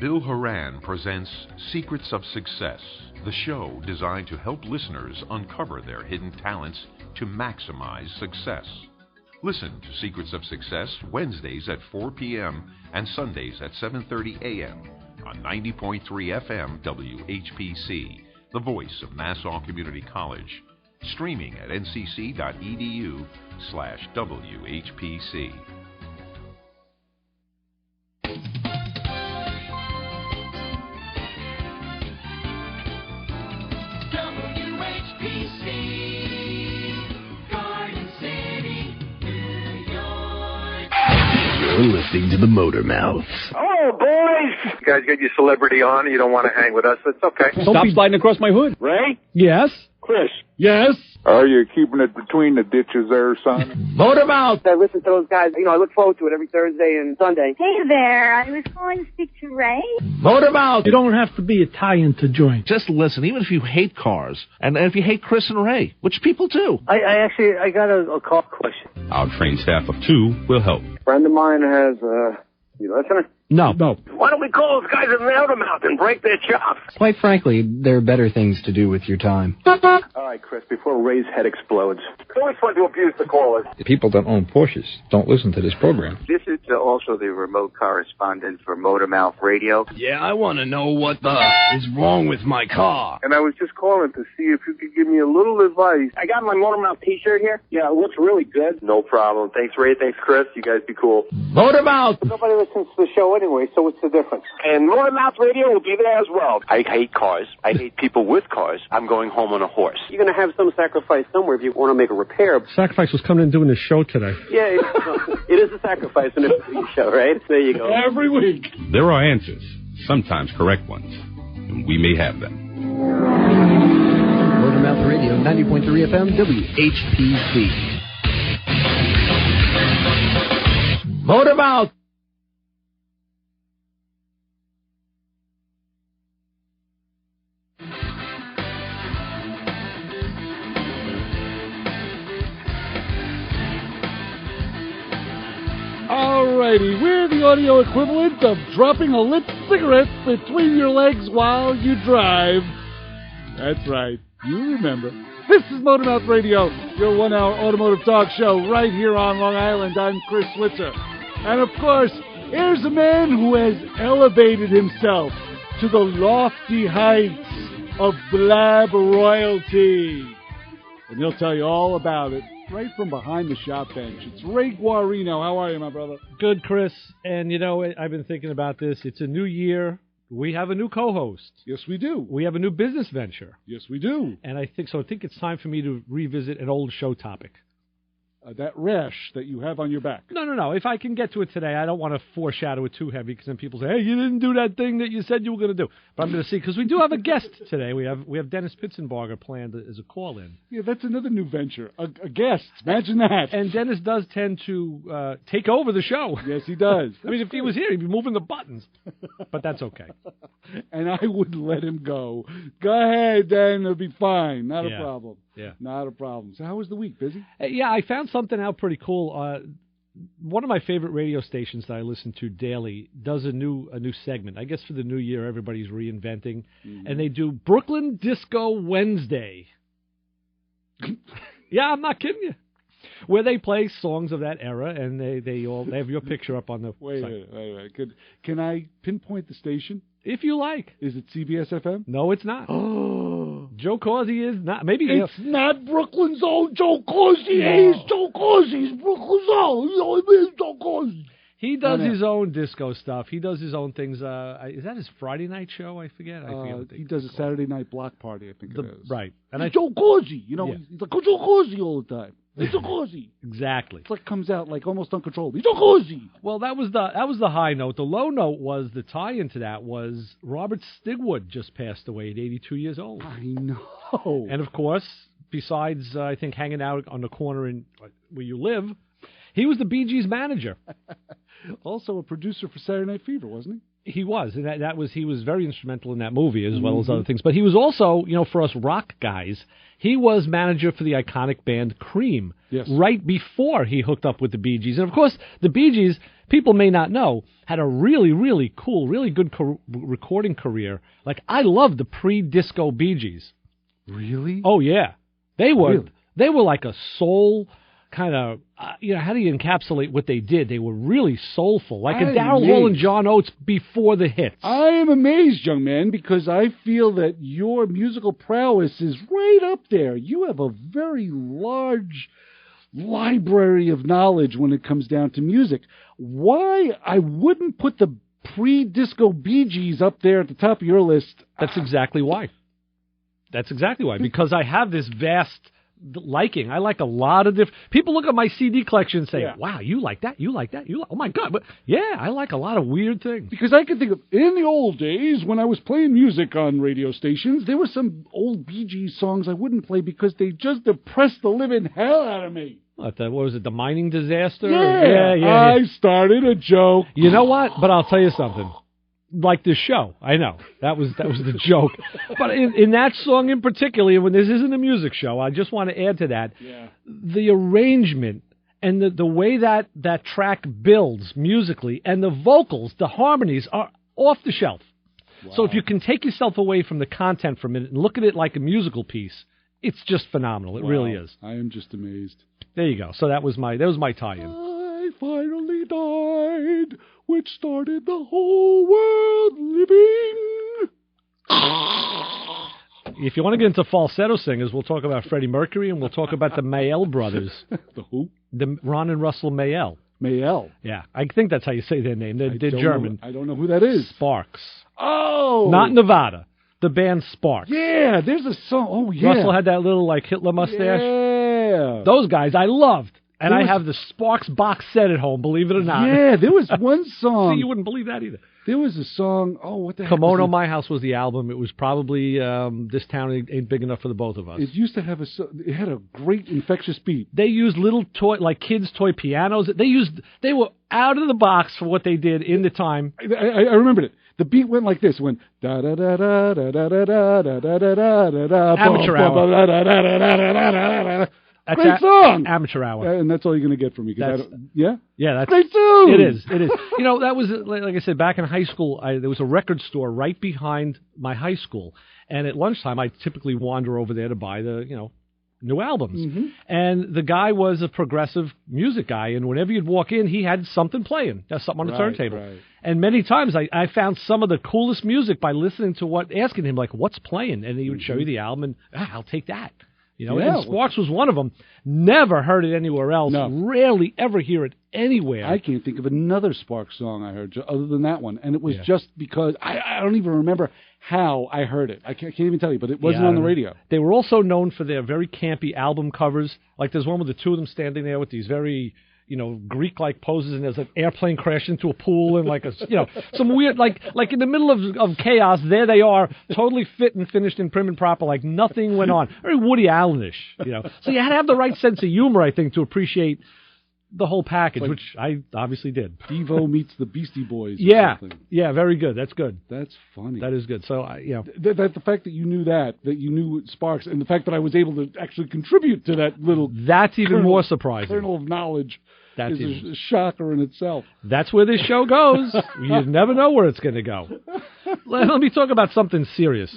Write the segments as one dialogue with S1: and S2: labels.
S1: Bill Horan presents Secrets of Success, the show designed to help listeners uncover their hidden talents to maximize success. Listen to Secrets of Success Wednesdays at 4 p.m. and Sundays at 7:30 a.m. on 90.3 FM WHPC, the voice of Nassau Community College. Streaming at ncc.edu/WHPC.
S2: You're listening to the Motor Mouth.
S3: Oh, boys! You guys got your celebrity on. You don't want to hang with us. It's okay.
S4: Stop sliding across my hood.
S3: Ray?
S4: Yes.
S3: Chris?
S4: Yes.
S5: Are you keeping it between the ditches there, son?
S4: Motor Mouth.
S6: I listen to those guys. I look forward to it every Thursday and Sunday.
S7: Hey there. I was calling to speak to Ray.
S4: Motor Mouth. You don't have to be Italian to join.
S8: Just listen, even if you hate cars, and if you hate Chris and Ray, which people do.
S6: I got a call question.
S9: Our trained staff of 2 will help.
S6: A friend of mine has, you listening?
S4: No.
S3: Why don't we call those guys at Motormouth and break their chops?
S10: Quite frankly, there are better things to do with your time.
S5: All right, Chris, before Ray's head explodes.
S3: It's always fun to abuse the callers.
S9: The people that own Porsches don't listen to this program.
S11: This is also the remote correspondent for Motormouth Radio.
S2: Yeah, I want to know what the is wrong with my car.
S5: And I was just calling to see if you could give me a little advice.
S6: I got my Motormouth t-shirt here. Yeah, it looks really good.
S3: No problem. Thanks, Ray. Thanks, Chris. You guys be cool.
S4: Motor Mouth.
S6: Nobody listens to the show anyway, so what's the difference?
S3: And Motormouth Radio will be there as well.
S11: I hate cars. I hate people with cars. I'm going home on a horse.
S6: You're going to have some sacrifice somewhere if you want to make a repair.
S4: Sacrifice was coming and doing this show today.
S6: Yeah, it is a sacrifice in a show, right? There you go.
S4: Every week.
S9: There are answers, sometimes correct ones, and we may have them.
S10: Motormouth Radio, 90.3 FM, WHPC.
S4: Motor Mouth. Alrighty, we're the audio equivalent of dropping a lit cigarette between your legs while you drive. That's right, you remember. This is Motormouth Radio, your 1-hour automotive talk show right here on Long Island. I'm Chris Switzer. And of course, here's a man who has elevated himself to the lofty heights of blab royalty. And he'll tell you all about it right from behind the shop bench. It's Ray Guarino. How are you, my brother?
S12: Good, Chris. And, I've been thinking about this. It's a new year. We have a new co-host.
S4: Yes, we do.
S12: We have a new business venture.
S4: Yes, we do.
S12: And I think it's time for me to revisit an old show topic.
S4: That rash that you have on your back.
S12: No. If I can get to it today, I don't want to foreshadow it too heavy because then people say, hey, you didn't do that thing that you said you were going to do. But I'm going to see, because we do have a guest today. We have Dennis Pittsenbarger planned as a call-in.
S4: Yeah, that's another new venture. A guest. Imagine that.
S12: And Dennis does tend to take over the show.
S4: Yes, he does.
S12: I mean, if he was here, he'd be moving the buttons. But that's okay.
S4: And I wouldn't let him go. Go ahead, Dan. It'll be fine. Not a problem.
S12: Yeah.
S4: Not a problem. So how was the week? Busy?
S12: Yeah, I found something out pretty cool. One of my favorite radio stations that I listen to daily does a new segment. I guess for the new year, everybody's reinventing. Mm-hmm. And they do Brooklyn Disco Wednesday. Yeah, I'm not kidding you. Where they play songs of that era, and they have your picture up on the site.
S4: Wait. Can I pinpoint the station?
S12: If you like.
S4: Is it CBS FM?
S12: No, it's not. Oh. Joe Causey is not. Maybe
S4: it's not Brooklyn's own Joe Causey. No. He's Joe Causey. He's Brooklyn's own. He's Joe Causey.
S12: He does his own disco stuff. He does his own things. Is that his Friday night show? I forget.
S4: He does a Saturday night block party, I think it is.
S12: Right.
S4: And Joe Causey. He's like Joe Causey all the time. It's Joe Causey.
S12: Exactly.
S4: It's like comes out like almost uncontrollably. Joe Causey.
S12: Well, that was the high note. The low note was the tie-in to that was Robert Stigwood just passed away at 82 years old.
S4: I know.
S12: And of course, besides I think hanging out on the corner in where you live, he was the Bee Gees manager.
S4: Also a producer for Saturday Night Fever, wasn't
S12: He was, and he was very instrumental in that movie as well as other things. But he was also, for us rock guys, he was manager for the iconic band Cream right before he hooked up with the Bee Gees. And of course, the Bee Gees, people may not know, had a really, really cool, really good recording career. Like, I love the pre-disco Bee Gees.
S4: Really?
S12: Oh yeah, they were like a soul kind of, how do you encapsulate what they did? They were really soulful, like a Daryl Hall and John Oates before the hits.
S4: I am amazed, young man, because I feel that your musical prowess is right up there. You have a very large library of knowledge when it comes down to music. Why I wouldn't put the pre-disco Bee Gees up there at the top of your list?
S12: That's exactly why. Because I have this vast liking. I like a lot of different... People look at my CD collection and say, wow, you like that? Oh, my God. But, yeah, I like a lot of weird things.
S4: Because I can think of, in the old days, when I was playing music on radio stations, there were some old Bee Gees songs I wouldn't play because they just depressed the living hell out of me.
S12: What was it, the mining disaster?
S4: Yeah. I started a joke.
S12: You know what? But I'll tell you something. Like this show, I know that was the joke, but in that song in particular, when this isn't a music show, I just want to add to that the arrangement and the way that track builds musically, and the vocals, the harmonies are off the shelf. Wow. So if you can take yourself away from the content for a minute and look at it like a musical piece, it's just phenomenal. It really is.
S4: I am just amazed.
S12: There you go. So that was my tie-in.
S4: I finally died, which started the whole world living.
S12: If you want to get into falsetto singers, we'll talk about Freddie Mercury, and we'll talk about the Mayall brothers.
S4: The who?
S12: The Ron and Russell Mayall.
S4: Mayall?
S12: Yeah, I think that's how you say their name. They're German.
S4: I don't know who that is.
S12: Sparks.
S4: Oh!
S12: Not Nevada. The band Sparks.
S4: Yeah, there's a song. Oh, yeah.
S12: Russell had that little, Hitler mustache.
S4: Yeah.
S12: Those guys I loved. And I have the Sparks box set at home, believe it or not.
S4: Yeah, there was one song.
S12: See, you wouldn't believe that either.
S4: There was a song, what the heck?
S12: Kimono My House was the album. It was probably This Town Ain't Big Enough for the Both of Us.
S4: It used to have it had a great infectious beat.
S12: They used little kids' toy pianos. They were out of the box for what they did in the time.
S4: I remembered it. The beat went like this. It went da da da da da da da da da da da da da.
S12: Amateur hour.
S4: Great song!
S12: Amateur hour.
S4: And that's all you're going to get from me.
S12: Yeah, that's
S4: great song!
S12: It is. That was, like I said, back in high school, there was a record store right behind my high school. And at lunchtime, I'd typically wander over there to buy the, new albums. Mm-hmm. And the guy was a progressive music guy. And whenever you'd walk in, he had something playing. There's something on the turntable. Right. And many times I found some of the coolest music by listening to asking him, what's playing? And he would show you the album, and I'll take that. And Sparks was one of them. Never heard it anywhere else.
S4: No.
S12: Rarely ever hear it anywhere.
S4: I can't think of another Sparks song I heard other than that one. And it was just because I don't even remember how I heard it. I can't even tell you, but it wasn't on the radio.
S12: They were also known for their very campy album covers. Like there's one with the two of them standing there with these very... Greek-like poses, and there's an airplane crash into a pool, and some weird, like in the middle of chaos, there they are, totally fit and finished and prim and proper, like nothing went on. Very Woody Allen-ish, So you had to have the right sense of humor, I think, to appreciate the whole package, which I obviously did.
S4: Devo meets the Beastie Boys.
S12: Yeah, very good. That's good.
S4: That's funny.
S12: That is good. So,
S4: the fact that you knew that you knew Sparks, and the fact that I was able to actually contribute to that little...
S12: That's even more surprising.
S4: Kernel of knowledge. That's a shocker in itself.
S12: That's where this show goes. You never know where it's going to go. Let me talk about something serious.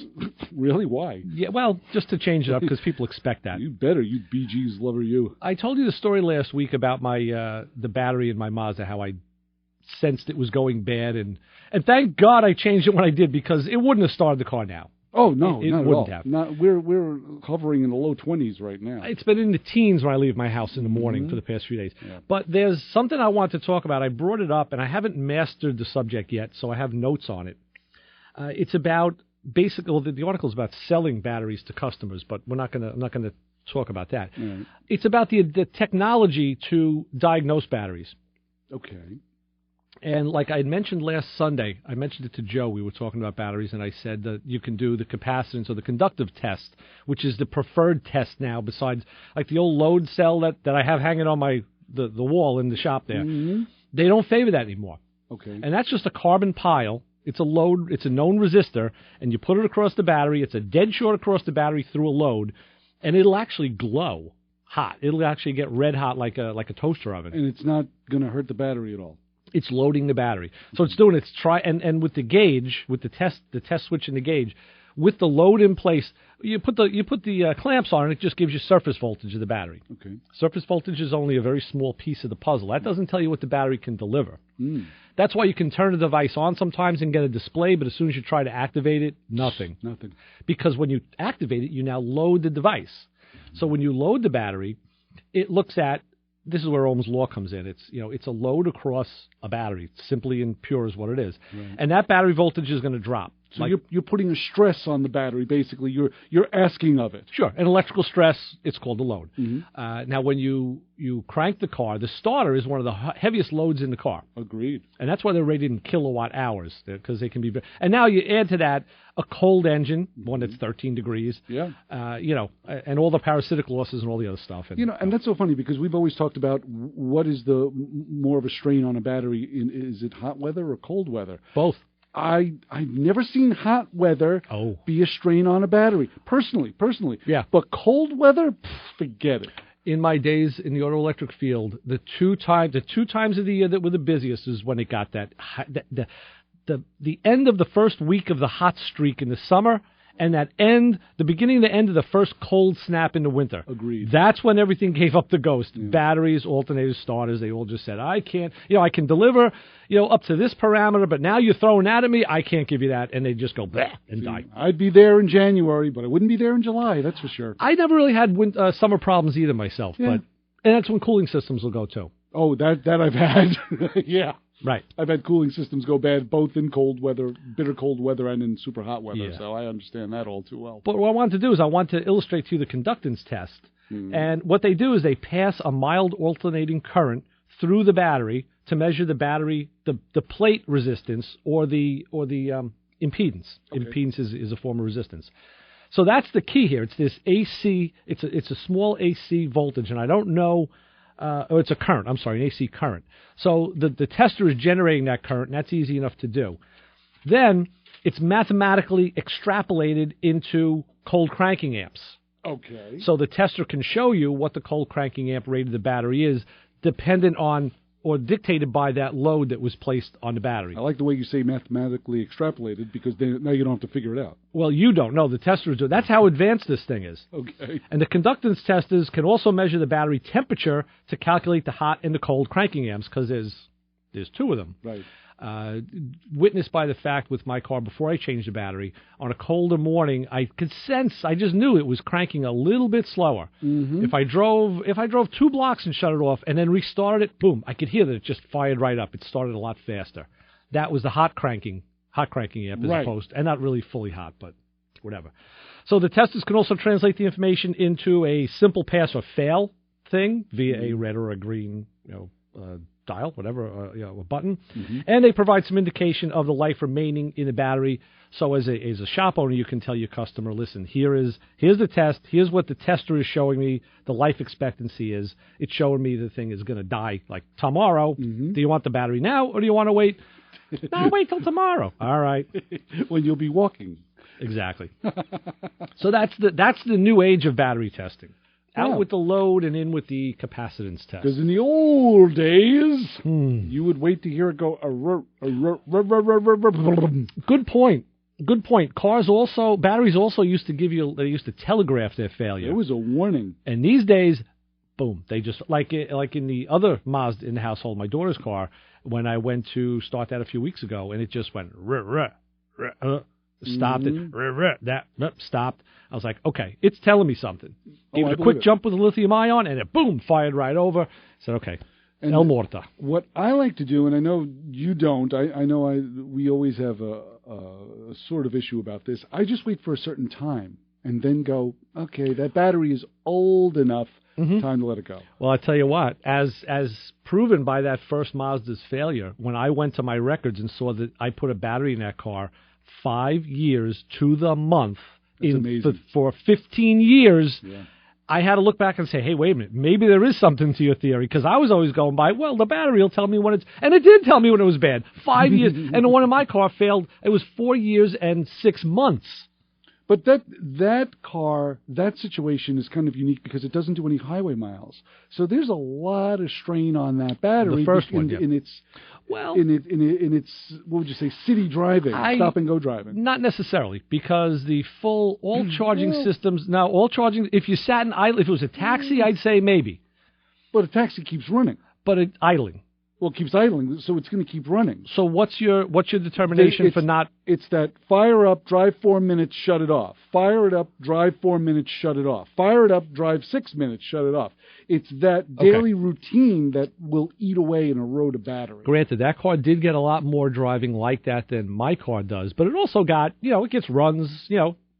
S4: Really? Why?
S12: Yeah, well, just to change it up, because people expect that.
S4: You better, you Bee Gees lover, you.
S12: I told you the story last week about my the battery in my Mazda, how I sensed it was going bad, and thank God I changed it when I did, because it wouldn't have started the car now.
S4: Oh, no,
S12: it
S4: not
S12: wouldn't
S4: at all. We're hovering in the low 20s right now.
S12: It's been in the teens when I leave my house in the morning for the past few days. Yeah. But there's something I want to talk about. I brought it up, and I haven't mastered the subject yet, so I have notes on it. It's about basically the article is about selling batteries to customers, but I'm not going to talk about that.
S4: Right.
S12: It's about the technology to diagnose batteries.
S4: Okay.
S12: And like I had mentioned last Sunday, I mentioned it to Joe. We were talking about batteries, and I said that you can do the capacitance or the conductive test, which is the preferred test now, besides like the old load cell that I have hanging on the wall in the shop there. Mm-hmm. They don't favor that anymore.
S4: Okay.
S12: And that's just a carbon pile It's a load. It's a known resistor, and you put it across the battery. It's a dead short across the battery through a load, and it'll actually glow hot. It'll actually get red hot like a toaster oven.
S4: And it's not going to hurt the battery at all.
S12: It's loading the battery. So it's doing its and with the gauge, with the test switch and the gauge, with the load in place, you put the clamps on, and it just gives you surface voltage of the battery.
S4: Okay.
S12: Surface voltage is only a very small piece of the puzzle. That doesn't tell you what the battery can deliver. That's why you can turn the device on sometimes and get a display, but as soon as you try to activate it, nothing. Because when you activate it, you now load the device. So when you load the battery, it looks at, this is where Ohm's law comes in. It's a load across a battery. It's simply and pure is what it is. Right. And that battery voltage is going to drop.
S4: So you're putting a stress on the battery, basically. You're asking of it.
S12: Sure. And electrical stress, it's called a load. Now, when you crank the car, the starter is one of the heaviest loads in the car.
S4: Agreed.
S12: And that's why they're rated in kilowatt hours, because they can be. And now you add to that a cold engine, one that's 13 degrees.
S4: Yeah.
S12: And all the parasitic losses and all the other stuff.
S4: And that's so funny because we've always talked about what is the more of a strain on a battery. Is it hot weather or cold weather?
S12: Both.
S4: I've never seen hot weather be a strain on a battery, personally.
S12: Yeah.
S4: But cold weather, forget it.
S12: In my days in the auto electric field, the two times of the year that were the busiest is when it got that the end of the first week of the hot streak in the summer, and the beginning and the end of the first cold snap in the winter.
S4: Agreed.
S12: That's when everything gave up the ghost. Yeah. Batteries, alternators, starters, they all just said, I can't, I can deliver, up to this parameter, but now you're throwing that at me, I can't give you that. And they just go, bleh, and die.
S4: I'd be there in January, but I wouldn't be there in July, that's for sure.
S12: I never really had summer problems either myself, and that's when cooling systems will go too.
S4: Oh, that I've had. Yeah.
S12: Right.
S4: I've had cooling systems go bad both in cold weather, bitter cold weather, and in super hot weather, so I understand that all too well.
S12: But what I want to do is I want to illustrate to you the conductance test. And what they do is they pass a mild alternating current through the battery to measure the battery, the plate resistance or the impedance. Okay. Impedance is a form of resistance. So that's the key here. It's this AC, it's a small AC voltage, and I don't know... it's a current. I'm sorry, an AC current. So the tester is generating that current, and that's easy enough to do. Then it's mathematically extrapolated into cold cranking amps.
S4: Okay.
S12: So the tester can show you what the cold cranking amp rate of the battery is, dependent on or dictated by that load that was placed on the battery.
S4: I like the way you say mathematically extrapolated, because now you don't have to figure it out.
S12: Well, you don't. No, the testers do. That's how advanced this thing is.
S4: Okay.
S12: And the conductance testers can also measure the battery temperature to calculate the hot and the cold cranking amps, because there's two of them.
S4: Right.
S12: Witnessed by the fact with my car before I changed the battery, on a colder morning, I could sense, I just knew it was cranking a little bit slower. If I drove 2 blocks and shut it off and then restarted it, boom, I could hear that it just fired right up. It started a lot faster. That was the hot cranking amp as opposed, and not really fully hot, but whatever. So the testers can also translate the information into a simple pass or fail thing via a red or a green, dial, whatever, a button, and they provide some indication of the life remaining in the battery. So as a shop owner, you can tell your customer, listen, here's the test, here's what the tester is showing me the life expectancy is. It's showing me the thing is going to die like tomorrow. Do you want the battery now, or do you want to wait? No, wait till tomorrow. All right.
S4: When you'll be walking.
S12: Exactly. So that's the new age of battery testing. Out with the load and in with the capacitance test.
S4: Because in the old days, you would wait to hear it go.
S12: Good point. Batteries also used to telegraph their failure.
S4: It was a warning.
S12: And these days, boom, they just, like in the other Mazda in the household, my daughter's car, when I went to start that a few weeks ago, and it just went, stopped it, stopped. I was like, okay, it's telling me something. Gave it a quick jump with the lithium ion, and it, boom, fired right over. I said, okay, and El Morta.
S4: What I like to do, and I know you don't, I know we always have a sort of issue about this. I just wait for a certain time and then go, okay, that battery is old enough, time to let it go.
S12: Well, I tell you what, as proven by that first Mazda's failure, when I went to my records and saw that I put a battery in that car 5 years to the month, for 15 years, I had to look back and say, hey, wait a minute, maybe there is something to your theory, because I was always going by, well, the battery will tell me when it's, and it did tell me when it was bad. 5 years, and the one in my car failed, it was 4 years and 6 months.
S4: But that car, that situation is kind of unique because it doesn't do any highway miles. So there's a lot of strain on that battery.
S12: The first one,
S4: in its what would you say, city driving, stop and go driving?
S12: Not necessarily, because the all charging systems now, if you sat in idle, if it was a taxi, I'd say maybe.
S4: But a taxi keeps running.
S12: But it idling.
S4: Well, it keeps idling, so it's going to keep running.
S12: So what's your determination for not?
S4: It's that fire up, drive 4 minutes, shut it off. Fire it up, drive 4 minutes, shut it off. Fire it up, drive 6 minutes, shut it off. It's that daily routine that will eat away and erode a battery.
S12: Granted, that car did get a lot more driving like that than my car does, but it also got, it gets runs,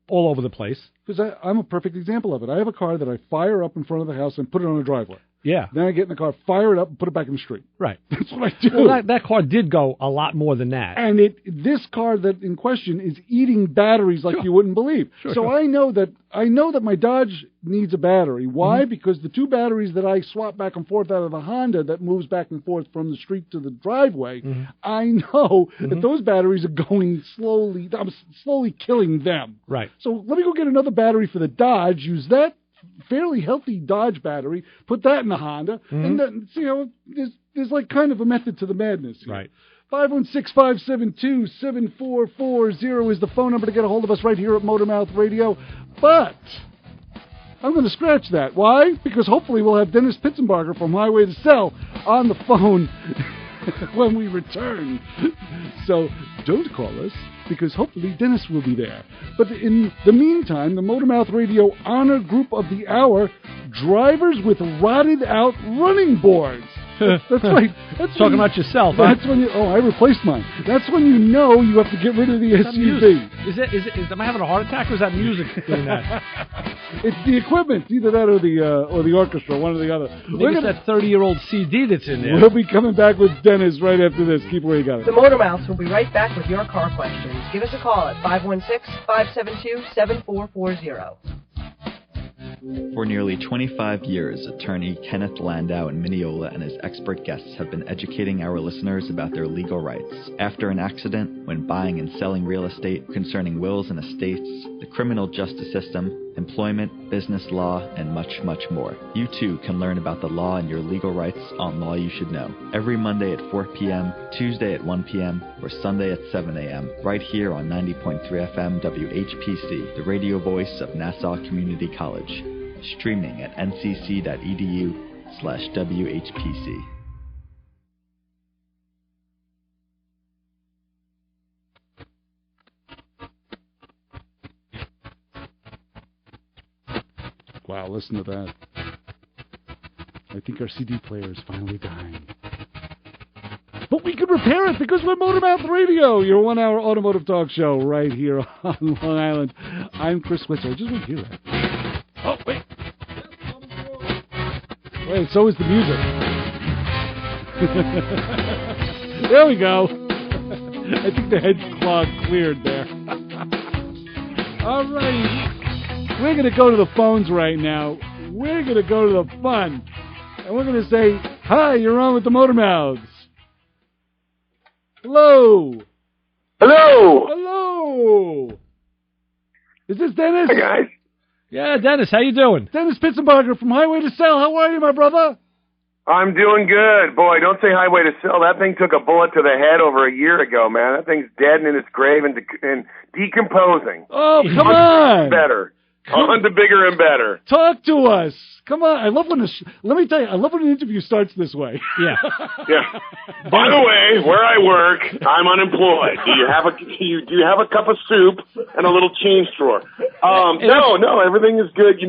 S12: all over the place.
S4: Because I'm a perfect example of it. I have a car that I fire up in front of the house and put it on a driveway.
S12: Yeah.
S4: Then I get in the car, fire it up, and put it back in the street.
S12: Right.
S4: That's what I do.
S12: Well, that car did go a lot more than that.
S4: And this car that in question is eating batteries like you wouldn't believe. Sure. I know that my Dodge needs a battery. Why? Mm-hmm. Because the two batteries that I swap back and forth out of the Honda that moves back and forth from the street to the driveway, I know that those batteries are going slowly. I'm slowly killing them.
S12: Right.
S4: So let me go get another battery for the Dodge, use that fairly healthy Dodge battery, put that in the Honda, and then there's like kind of a method to the madness here.
S12: Right.
S4: 516-572-7440 is the phone number to get a hold of us right here at Motormouth Radio. But I'm going to scratch that. Why? Because hopefully we'll have Dennis Pittsenbarger from Highway to Sell on the phone when we return. So don't call us, because hopefully Dennis will be there. But in the meantime, the Motormouth Radio Honor Group of the Hour, drivers with rotted out running boards. That's right.
S12: Talking about yourself.
S4: That's when I replaced mine. That's when you know you have to get rid of the SUV.
S12: Am I having a heart attack, or is that music doing that?
S4: It's the equipment, either that or the orchestra, one or the other.
S12: Maybe it's that 30-year-old CD that's in there.
S4: We'll be coming back with Dennis right after this. Keep where you got it.
S13: The Motormouths will be right back with your car questions. Give us a call at 516-572-7440.
S14: For nearly 25 years, attorney Kenneth Landau in Mineola and his expert guests have been educating our listeners about their legal rights. After an accident, when buying and selling real estate, concerning wills and estates, the criminal justice system, employment, business law, and much, much more. You too can learn about the law and your legal rights on Law You Should Know. Every Monday at 4 p.m., Tuesday at 1 p.m., or Sunday at 7 a.m., right here on 90.3 FM WHPC, the radio voice of Nassau Community College. Streaming at ncc.edu/WHPC.
S4: Wow, listen to that. I think our CD player is finally dying. But we can repair it because we're Motormouth Radio, your 1-hour automotive talk show right here on Long Island. I'm Chris Switzer. I just want to hear that. Oh, wait. Wait, so is the music. There we go. I think the head clog cleared there. All right. We're going to go to the phones right now. We're going to go to the fun. And we're going to say, hi, you're on with the Motormouths. Hello.
S3: Hello.
S4: Hello. Is this Dennis?
S3: Hey, guys.
S12: Yeah, Dennis, how you doing?
S4: Dennis Pittsenbarger from Highway to Sell. How are you, my brother?
S3: I'm doing good. Boy, don't say Highway to Sell. That thing took a bullet to the head over a year ago, man. That thing's dead and in its grave and decomposing.
S4: Oh, come on.
S3: Better. On to bigger and better.
S4: Talk to us. Come on. I love when let me tell you, I love when an interview starts this way.
S12: Yeah.
S3: Yeah. By the way, where I work, I'm unemployed. Do you have a cup of soup and a little change drawer? No, everything is good. It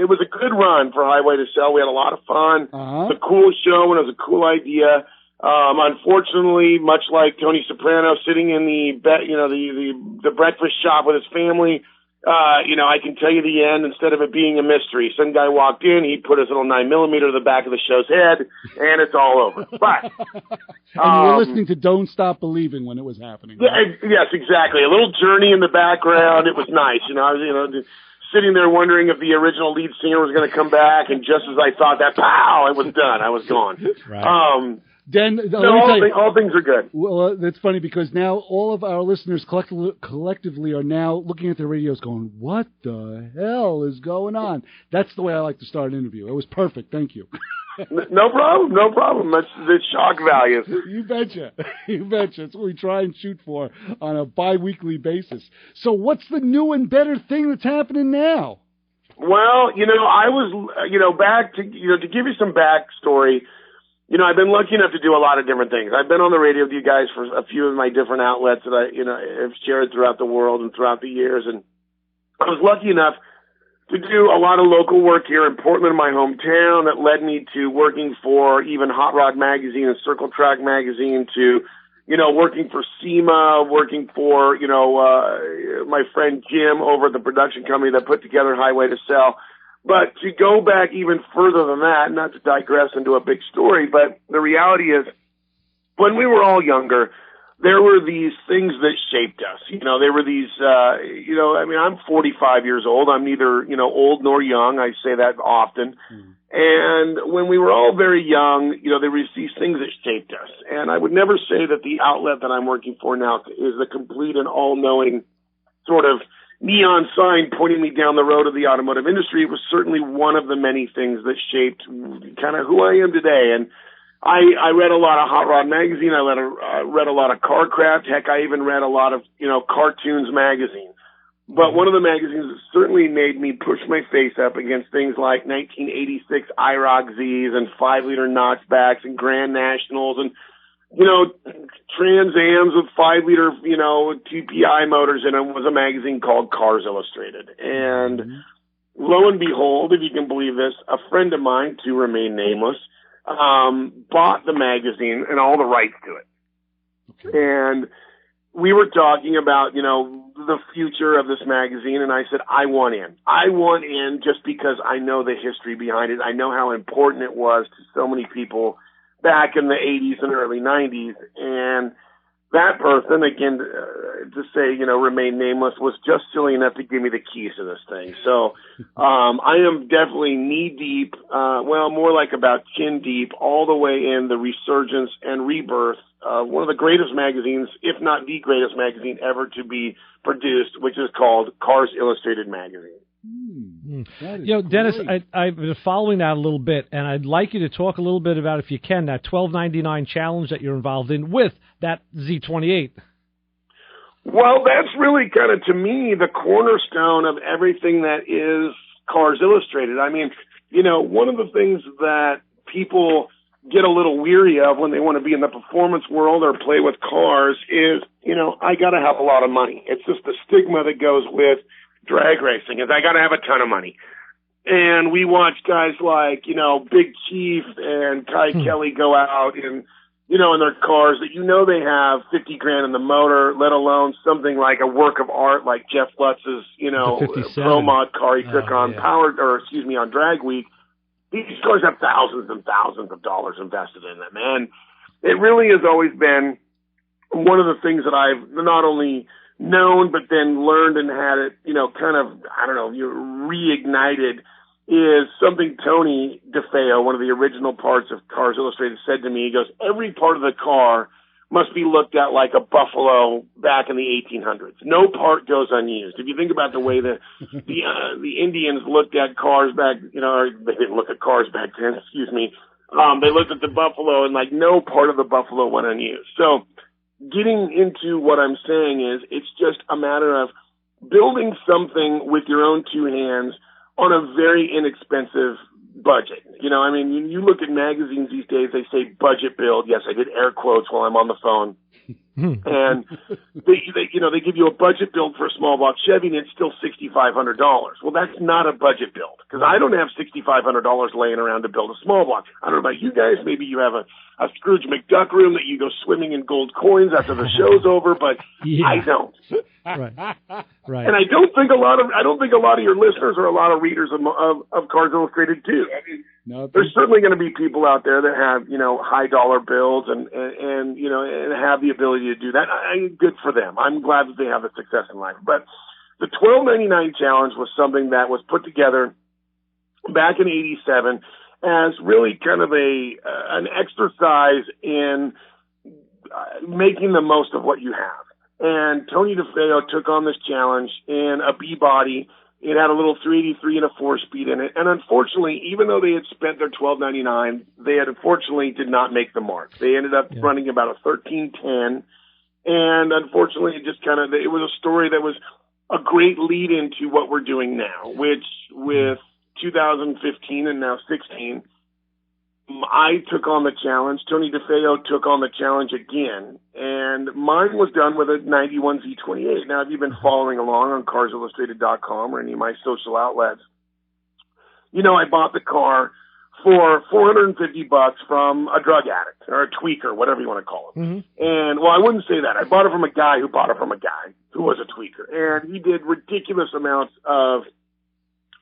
S3: was a good run for Highway to Sell. We had a lot of fun. It was a cool show and it was a cool idea. Unfortunately, much like Tony Soprano sitting in the breakfast shop with his family, I can tell you the end instead of it being a mystery. Some guy walked in, he put his little 9mm to the back of the show's head, and it's all over. But
S4: and you were listening to "Don't Stop Believing" when it was happening. Right?
S3: Yes, exactly. A little journey in the background. It was nice, sitting there wondering if the original lead singer was going to come back, and just as I thought that, pow, it was done. I was gone.
S12: Right.
S4: Dan,
S3: all things are good.
S4: Well, that's funny because now all of our listeners collectively are now looking at their radios going, what the hell is going on? That's the way I like to start an interview. It was perfect. Thank you.
S3: No problem. That's the shock value.
S4: You betcha. That's what we try and shoot for on a bi-weekly basis. So what's the new and better thing that's happening now?
S3: Well, I was, back to give you some backstory. I've been lucky enough to do a lot of different things. I've been on the radio with you guys for a few of my different outlets that I, have shared throughout the world and throughout the years. And I was lucky enough to do a lot of local work here in Portland, my hometown, that led me to working for even Hot Rod Magazine and Circle Track Magazine, to, working for SEMA, working for, my friend Jim over at the production company that put together Highway to Sell. But to go back even further than that, not to digress into a big story, but the reality is, when we were all younger, there were these things that shaped us. There were these, I'm 45 years old. I'm neither, old nor young. I say that often. And when we were all very young, there were these things that shaped us. And I would never say that the outlet that I'm working for now is the complete and all-knowing sort of neon sign pointing me down the road of the automotive industry. It was certainly one of the many things that shaped kind of who I am today. And I read a lot of Hot Rod Magazine. I read a lot of Carcraft. Heck, I even read a lot of, Cartoons Magazine. But one of the magazines that certainly made me push my face up against things like 1986 IROC Zs and 5-liter notchbacks and Grand Nationals and, Trans Ams with 5-liter, TPI motors in them, was a magazine called Cars Illustrated. And lo and behold, if you can believe this, a friend of mine, to remain nameless, bought the magazine and all the rights to it. Okay. And we were talking about, the future of this magazine, and I said, I want in. I want in just because I know the history behind it. I know how important it was to so many people back in the 80s and early 90s. And that person, again, to say, remain nameless, was just silly enough to give me the keys to this thing. So I am definitely knee-deep, more like about chin-deep, all the way in the resurgence and rebirth of one of the greatest magazines, if not the greatest magazine ever to be produced, which is called Cars Illustrated Magazine.
S12: Dennis, I've been following that a little bit, and I'd like you to talk a little bit about, if you can, that $12.99 challenge that you're involved in with that Z28.
S3: Well, that's really kind of, to me, the cornerstone of everything that is Cars Illustrated. I mean, one of the things that people get a little weary of when they want to be in the performance world or play with cars is, I got to have a lot of money. It's just the stigma that goes with drag racing, is I got to have a ton of money. And we watch guys like, Big Chief and Kai Kelly go out and, in their cars that they have $50,000 in the motor, let alone something like a work of art like Jeff Lutz's, Pro Mod car he took on on Drag Week. These cars have thousands and thousands of dollars invested in them. And it really has always been one of the things that I've not only known, but then learned and had it, reignited, is something Tony DeFeo, one of the original parts of Cars Illustrated, said to me. He goes, every part of the car must be looked at like a buffalo back in the 1800s. No part goes unused. If you think about the way the Indians looked at cars back, or they didn't look at cars back then, excuse me. They looked at the buffalo and no part of the buffalo went unused. So getting into what I'm saying is, it's just a matter of building something with your own two hands on a very inexpensive budget. You look at magazines these days, they say budget build. Yes, I did air quotes while I'm on the phone. And they give you a budget build for a small block Chevy, and it's still $6,500. Well, that's not a budget build, because I don't have $6,500 laying around to build a small block. I don't know about you guys. Maybe you have a Scrooge McDuck room that you go swimming in gold coins after the show's over, but I don't.
S12: Right.
S3: And I don't think a lot of your listeners or a lot of readers of Cars Illustrated do. There's certainly going to be people out there that have, high dollar bills and have the ability to do that. Good for them. I'm glad that they have the success in life. But the $12.99 challenge was something that was put together back in '87 as really kind of an exercise in making the most of what you have. And Tony DeFeo took on this challenge in a B-body. It had a little 383 and a 4-speed in it. And unfortunately, even though they had spent their $12.99, they unfortunately did not make the mark. They ended up running about a 13.10. And unfortunately, it was a story that was a great lead into what we're doing now, which with 2015 and now 16, I took on the challenge. Tony DeFeo took on the challenge again, and mine was done with a 91 Z28. Now, if you've been following along on CarsIllustrated.com or any of my social outlets, you know I bought the car for $450 from a drug addict or a tweaker, whatever you want to call it. Mm-hmm. And, well, I wouldn't say that. I bought it from a guy who bought it from a guy who was a tweaker, and he did ridiculous amounts of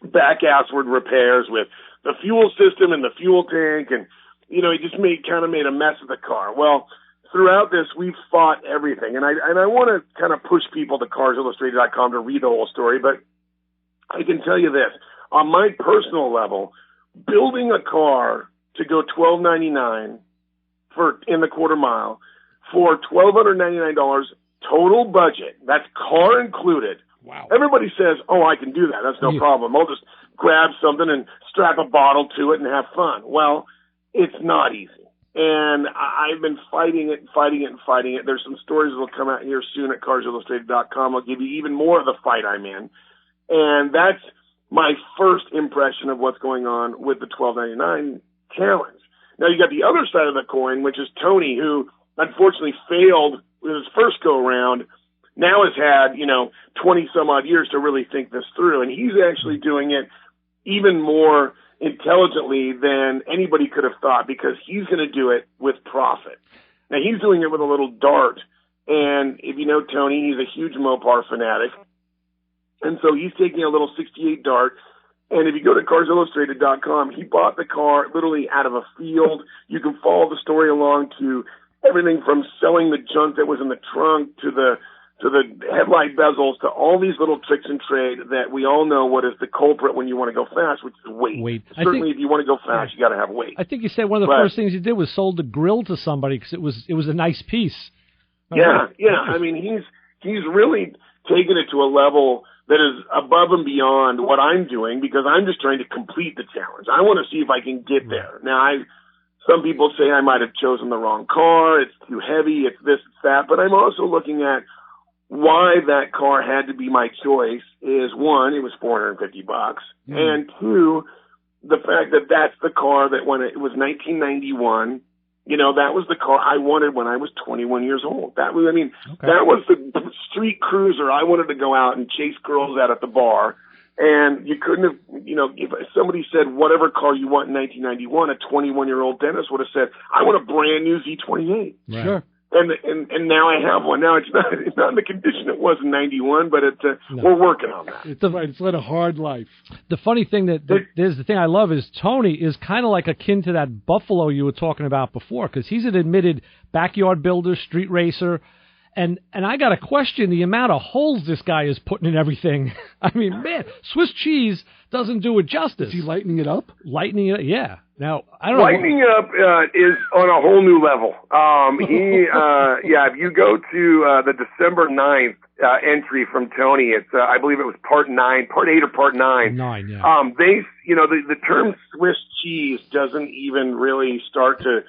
S3: back-assward repairs with the fuel system and the fuel tank, and, you know, he just made a mess of the car. Well, throughout this, we've fought everything, and I want to kind of push people to CarsIllustrated.com to read the whole story, but I can tell you this. On my personal level, building a car to go $12.99 in the quarter mile for $1,299 total budget, that's car included.
S12: Wow.
S3: Everybody says, oh, I can do that. That's no problem. I'll just grab something and strap a bottle to it and have fun. Well, it's not easy. And I've been fighting it. There's some stories that will come out here soon at CarsIllustrated.com. I'll give you even more of the fight I'm in. And that's my first impression of what's going on with the $12.99 challenge. Now, you got the other side of the coin, which is Tony, who unfortunately failed with his first go-around. Now has had, 20 some odd years to really think this through. And he's actually doing it even more intelligently than anybody could have thought, because he's going to do it with profit. Now, he's doing it with a little dart. And if you know Tony, he's a huge Mopar fanatic. And so he's taking a little 68 dart. And if you go to CarsIllustrated.com, he bought the car literally out of a field. You can follow the story along to everything from selling the junk that was in the trunk to the headlight bezels, to all these little tricks and trade that we all know what is the culprit when you want to go fast, which is weight. Certainly, if you want to go fast, you got to have weight.
S12: I think you said one of the first things you did was sold the grill to somebody because it was a nice piece.
S3: Yeah. I mean, he's really taken it to a level that is above and beyond what I'm doing, because I'm just trying to complete the challenge. I want to see if I can get there. Now, some people say I might have chosen the wrong car. It's too heavy. It's this, it's that. But I'm also looking at why that car had to be my choice. Is one, it was $450, and two, the fact that that's the car that when it was 1991, that was the car I wanted when I was 21 years old. That was, that was the street cruiser I wanted to go out and chase girls out at the bar. And you couldn't have, if somebody said whatever car you want in 1991, a 21-year-old Dennis would have said, I want a brand new Z28.
S12: Right. Sure.
S3: And now I have one. Now it's not in the condition it was in 91, but we're working on that.
S4: It's led a hard life.
S12: The funny thing the thing I love is Tony is kind of like akin to that Buffalo you were talking about before, because he's an admitted backyard builder, street racer. And I got to question the amount of holes this guy is putting in everything. I mean, man, Swiss cheese doesn't do it justice.
S4: Is he lightening it up?
S12: Lightening it up, yeah. Now, I don't know.
S3: Lightening it up is on a whole new level. If you go to the December 9th entry from Tony, it's I believe it was part 8 or part 9.
S12: 9, yeah.
S3: The term Swiss cheese doesn't even really start to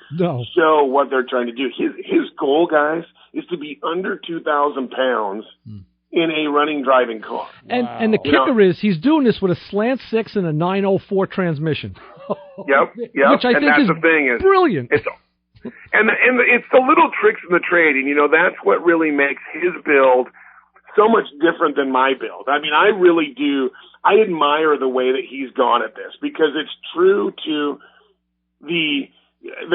S3: show what they're trying to do. His goal, guys, is to be under 2,000 pounds in a running, driving car.
S12: And the kicker is he's doing this with a slant 6 and a 904 transmission.
S3: Yep.
S12: Which I think is brilliant.
S3: And it's the little tricks in the trade, and that's what really makes his build so much different than my build. I mean, I really do. I admire the way that he's gone at this, because it's true to the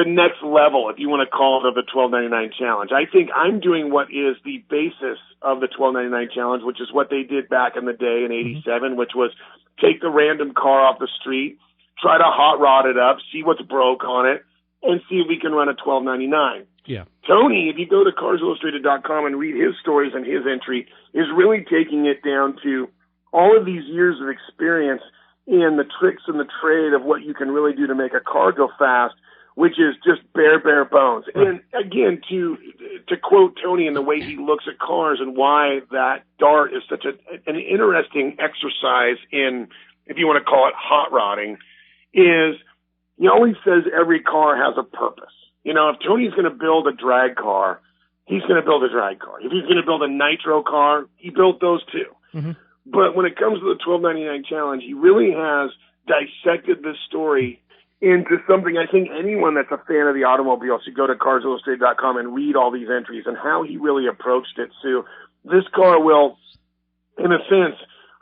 S3: next level, if you want to call it, of the $12.99 challenge. I think I'm doing what is the basis of the $12.99 challenge, which is what they did back in the day in '87, which was take the random car off the street, try to hot rod it up, see what's broke on it, and see if we can run a $12.99.
S12: Yeah.
S3: Tony, if you go to CarsIllustrated.com and read his stories and his entry, is really taking it down to all of these years of experience in the tricks and the trade of what you can really do to make a car go fast, which is just bare bones. Right. And again, to quote Tony in the way he looks at cars and why that dart is such an interesting exercise in, if you want to call it hot rodding, is he always says every car has a purpose. You know, if Tony's going to build a drag car, he's going to build a drag car. If he's going to build a nitro car, he built those too. Mm-hmm. But when it comes to the $12.99 challenge, he really has dissected this story into something I think anyone that's a fan of the automobile should go to CarsIllustrated.com and read all these entries and how he really approached it. So this car will, in a sense,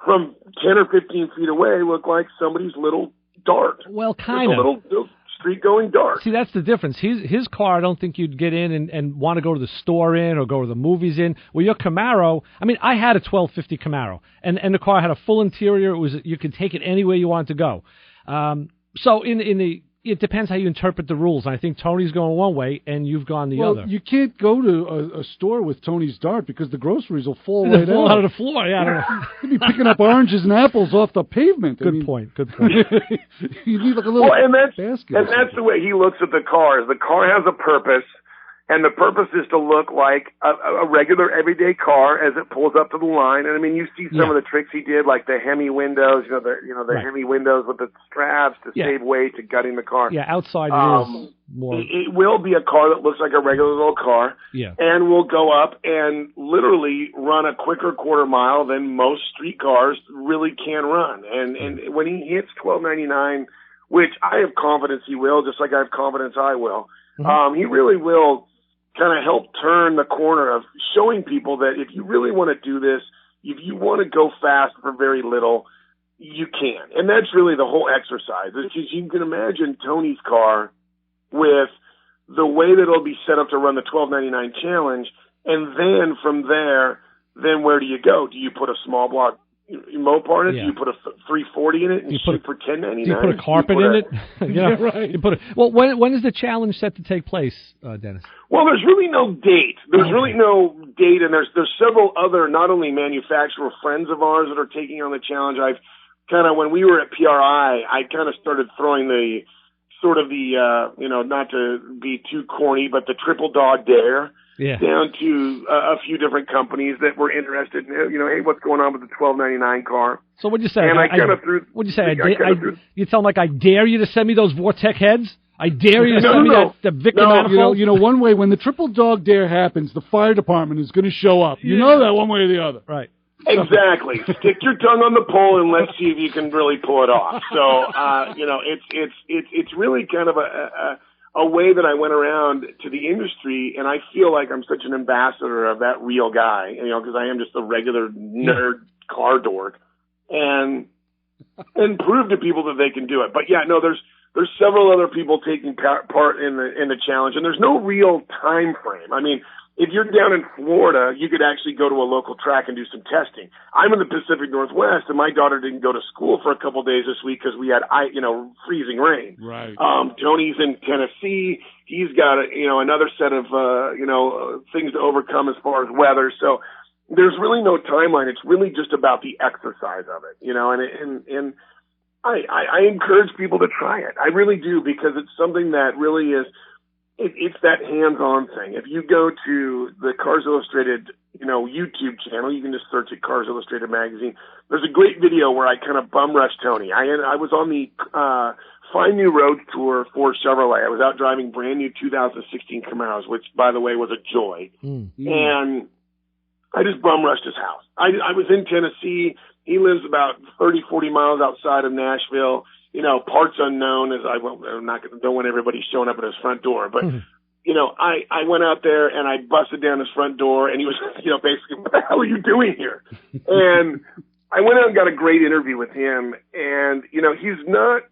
S3: from 10 or 15 feet away, look like somebody's little dart.
S12: Well, kind of.
S3: A little street-going dart.
S12: See, that's the difference. His car, I don't think you'd get in and want to go to the store in or go to the movies in. Well, your Camaro, I mean, I had a 1250 Camaro, and the car had a full interior. You could take it anywhere you wanted to go. So it depends how you interpret the rules. And I think Tony's going one way, and you've gone the other.
S4: You can't go to a store with Tony's dart because the groceries will fall
S12: right out of the floor. Yeah, I don't know.
S4: You'd be picking up oranges and apples off the pavement.
S12: Good point.
S4: You need like a little basket.
S3: And that's the way he looks at the car. The car has a purpose. And the purpose is to look like a regular everyday car as it pulls up to the line. And I mean, you see some of the tricks he did, like the Hemi windows, the Hemi windows with the straps to save weight to gutting the car.
S12: Yeah, outside it is more.
S3: It will be a car that looks like a regular little car.
S12: Yeah.
S3: And will go up and literally run a quicker quarter mile than most street cars really can run. And when he hits $12.99, which I have confidence he will, just like I have confidence I will, he really will kind of help turn the corner of showing people that if you really want to do this, if you want to go fast for very little, you can. And that's really the whole exercise. It's just, you can imagine Tony's car with the way that it'll be set up to run the $12.99 challenge. And then from there, then where do you go? Do you put a small block Mopar in it? Do you put a 340 in it and shoot for $10.99?
S12: Do you put a carpet in it? Right. You put well, when is the challenge set to take place, Dennis?
S3: Well, there's really no date. There's really no date, and there's several other, not only manufacturer friends of ours that are taking on the challenge. I've kind of, when we were at PRI, I kind of started throwing the sort of the, not to be too corny, but the triple dog dare.
S12: Yeah.
S3: Down to a few different companies that were interested in, hey, what's going on with the $12.99 car?
S12: So what'd you say?
S3: And I kind of threw.
S12: What'd you say? You tell them like, I dare you to send me those Vortec heads? I dare you to send me the Vic manifold?
S4: You know, one way, when the triple dog dare happens, the fire department is going to show up. You know that one way or the other.
S12: Right.
S3: Exactly. Stick your tongue on the pole and let's see if you can really pull it off. So, it's really kind of a way that I went around to the industry, and I feel like I'm such an ambassador of that real guy, because I am just a regular nerd car dork, and prove to people that they can do it. But yeah, no, there's several other people taking part in the challenge, and there's no real time frame. I mean, if you're down in Florida, you could actually go to a local track and do some testing. I'm in the Pacific Northwest, and my daughter didn't go to school for a couple of days this week because we had, freezing rain.
S4: Right.
S3: Tony's in Tennessee. He's got another set of, things to overcome as far as weather. So there's really no timeline. It's really just about the exercise of it, and I encourage people to try it. I really do, because it's something that really is. It's that hands-on thing. If you go to the Cars Illustrated, YouTube channel, you can just search at Cars Illustrated magazine. There's a great video where I kind of bum rushed Tony. I was on the Find New Roads tour for Chevrolet. I was out driving brand new 2016 Camaros, which, by the way, was a joy. And I just bum rushed his house. I was in Tennessee. He lives about 30, 40 miles outside of Nashville. Parts unknown, don't want everybody showing up at his front door. But, I went out there and I busted down his front door, and he was, basically, what the hell are you doing here? And I went out and got a great interview with him. And, he's not,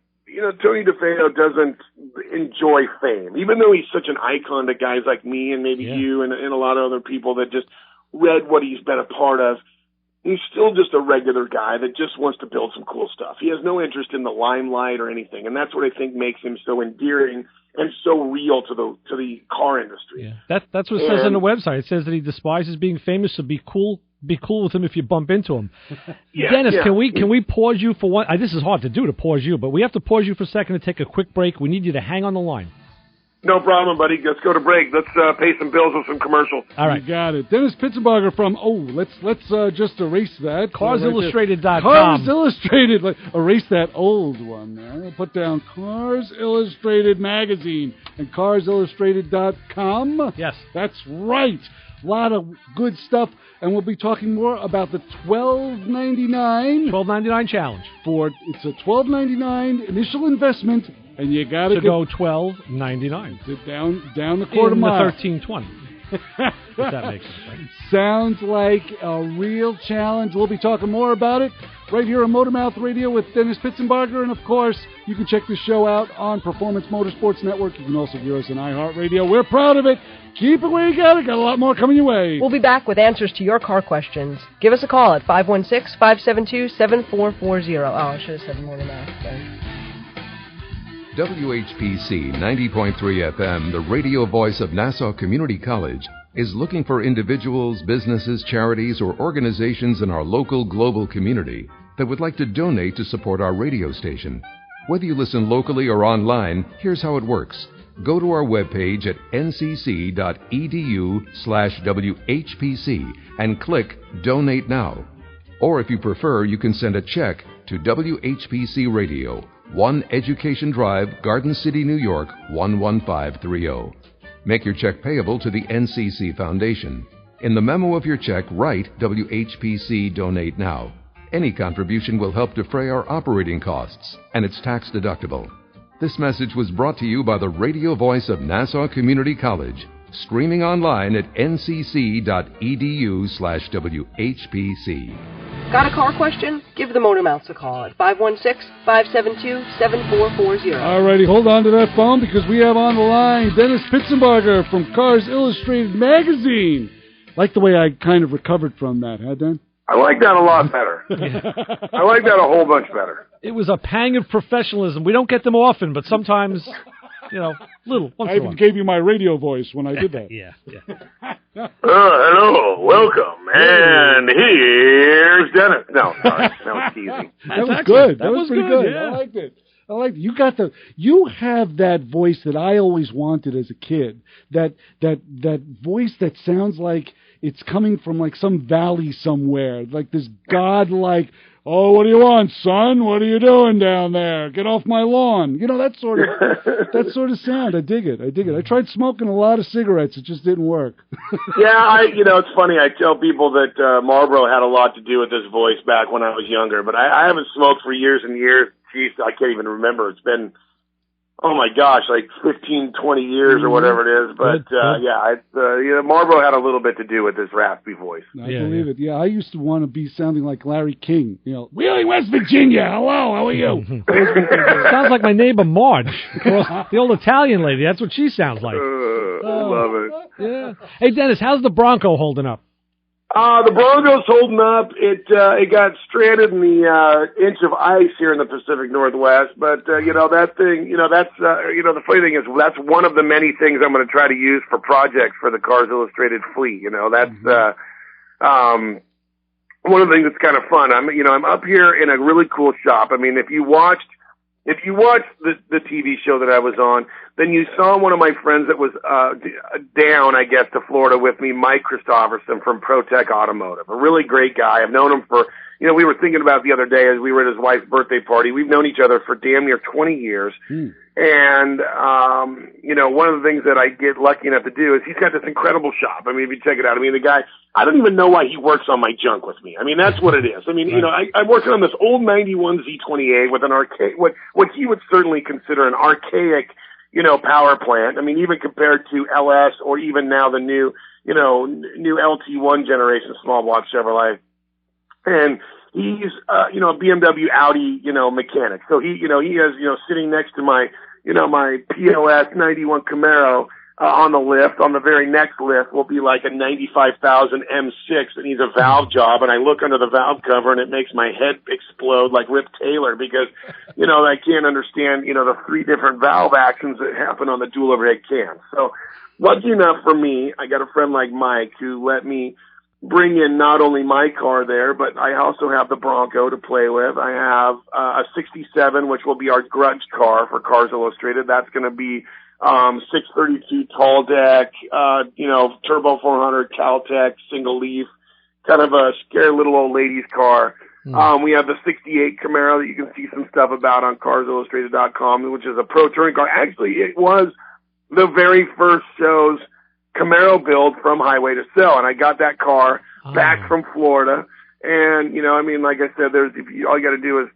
S3: Tony DeFeo doesn't enjoy fame, even though he's such an icon to guys like me and maybe you and a lot of other people that just read what he's been a part of. He's still just a regular guy that just wants to build some cool stuff. He has no interest in the limelight or anything, and that's what I think makes him so endearing and so real to the car industry.
S12: Yeah. That's what it says on the website. It says that he despises being famous, so be cool with him if you bump into him. Dennis, can we pause you for one? This is hard to do, to pause you, but we have to pause you for a second to take a quick break. We need you to hang on the line.
S3: No problem, buddy. Let's go to break. Let's pay some bills with some commercials.
S12: All right.
S4: You got it. Dennis Pittsenbarger from, let's just erase that.
S12: CarsIllustrated.com.
S4: Cars Illustrated. Erase that old one there. Put down Cars Illustrated Magazine and CarsIllustrated.com.
S12: Yes.
S4: That's right. A lot of good stuff, and we'll be talking more about the $12.99
S12: challenge.
S4: It's a $12.99 initial investment, and you got to
S12: go $12.99
S4: down the quarter mile.
S12: $13.20. If that makes sense, right?
S4: Sounds like a real challenge. We'll be talking more about it right here on Motormouth Radio with Dennis Pittsenbarger. And, of course, you can check the show out on Performance Motorsports Network. You can also hear us on iHeartRadio. We're proud of it. Keep it where you got it. Got a lot more coming your way.
S13: We'll be back with answers to your car questions. Give us a call at 516-572-7440. I should have said Motormouth.
S15: WHPC 90.3 FM, the radio voice of Nassau Community College, is looking for individuals, businesses, charities, or organizations in our local global community that would like to donate to support our radio station. Whether you listen locally or online, here's how it works. Go to our webpage at ncc.edu/WHPC and click Donate Now. Or if you prefer, you can send a check to WHPC Radio, 1 Education Drive, Garden City, New York, 11530. Make your check payable to the NCC Foundation. In the memo of your check, write WHPC Donate Now. Any contribution will help defray our operating costs, and it's tax deductible. This message was brought to you by the radio voice of Nassau Community College, streaming online at ncc.edu/WHPC.
S13: Got a car question? Give the Motormouths a call at 516-572-7440.
S4: All righty, hold on to that phone because we have on the line Dennis Pittsenbarger from Cars Illustrated Magazine. Like the way I kind of recovered from that, huh, Den?
S3: I like that a lot better. I like that a whole bunch better.
S12: It was a pang of professionalism. We don't get them often, but sometimes, little.
S4: I even gave you my radio voice when I did that.
S12: Yeah.
S3: Hello, welcome, and here's Dennis. No, sorry, that was teasing.
S4: That was good.
S12: That
S4: was pretty
S12: good.
S4: Yeah. I liked it. You have that voice that I always wanted as a kid. That voice that sounds like it's coming from like some valley somewhere, like this godlike, oh, what do you want, son? What are you doing down there? Get off my lawn. That sort of sound. I dig it. I tried smoking a lot of cigarettes. It just didn't work.
S3: Yeah, it's funny. I tell people that Marlboro had a lot to do with this voice back when I was younger, but I haven't smoked for years and years. Jeez, I can't even remember. It's been, oh my gosh, like 15, 20 years or whatever it is. But Marlboro had a little bit to do with this raspy voice.
S4: I believe it. Yeah, I used to want to be sounding like Larry King. Wheeling, West Virginia. Hello, how are you?
S12: Sounds like my neighbor Marge, the old Italian lady. That's what she sounds like.
S3: Love it.
S12: Yeah. Hey, Dennis, how's the Bronco holding up?
S3: The Bronco's holding up. It got stranded in the inch of ice here in the Pacific Northwest. But that thing, the funny thing is that's one of the many things I'm going to try to use for projects for the Cars Illustrated fleet. That's one of the things that's kind of fun. I'm up here in a really cool shop. I mean, if you watched the TV show that I was on, then you saw one of my friends that was down, I guess, to Florida with me, Mike Christopherson from ProTech Automotive, a really great guy. I've known him for, we were thinking about the other day as we were at his wife's birthday party. We've known each other for damn near 20 years. And, one of the things that I get lucky enough to do is he's got this incredible shop. I mean, if you check it out, the guy, I don't even know why he works on my junk with me. That's what it is. I'm working on this old 91 Z28 with an archaic, what he would certainly consider an archaic, power plant. Even compared to LS or even now the new LT1 generation small block Chevrolet. And he's, a BMW Audi, mechanic. So he has, sitting next to my, my POS 91 Camaro, on the lift. On the very next lift will be like a 95,000 M6 that needs a valve job, and I look under the valve cover and it makes my head explode like Rip Taylor because, I can't understand, the 3 different valve actions that happen on the dual overhead cam. So lucky enough for me, I got a friend like Mike who let me bring in not only my car there, but I also have the Bronco to play with. I have a 67, which will be our grudge car for Cars Illustrated. That's going to be 632 tall deck, turbo 400 Caltech single leaf, kind of a scary little old lady's car. We have the 68 Camaro that you can see some stuff about on CarsIllustrated.com, which is a pro touring car. Actually, it was the very first show's Camaro build from Highway to Sell, and I got that car back from Florida. And, like I said, all you got to do is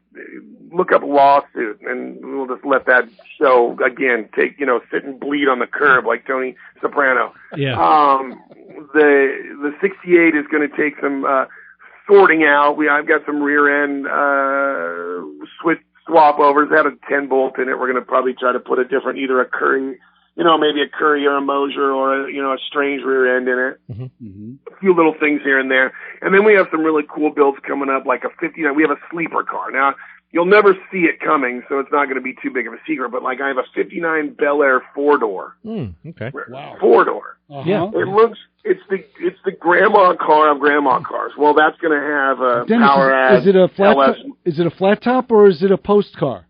S3: look up lawsuit, and we'll just let that show, again, sit and bleed on the curb like Tony Soprano.
S12: Yeah.
S3: The 68 is going to take some sorting out. I've got some rear end switch swap overs. It had a 10 bolt in it. We're going to probably try to put either a Curry, maybe a Curry or a Mosier or a strange rear end in it.
S12: Mm-hmm.
S3: A few little things here and there. And then we have some really cool builds coming up, like a 59. We have a sleeper car. Now, you'll never see it coming, so it's not going to be too big of a secret, but I have a 59 Bel Air 4-door.
S12: Okay.
S3: Wow. 4-door.
S12: Yeah.
S3: It's the grandma car of grandma cars. Well, that's going to have a
S4: Dennis,
S3: power add.
S4: Is it a flat top or is it a post car?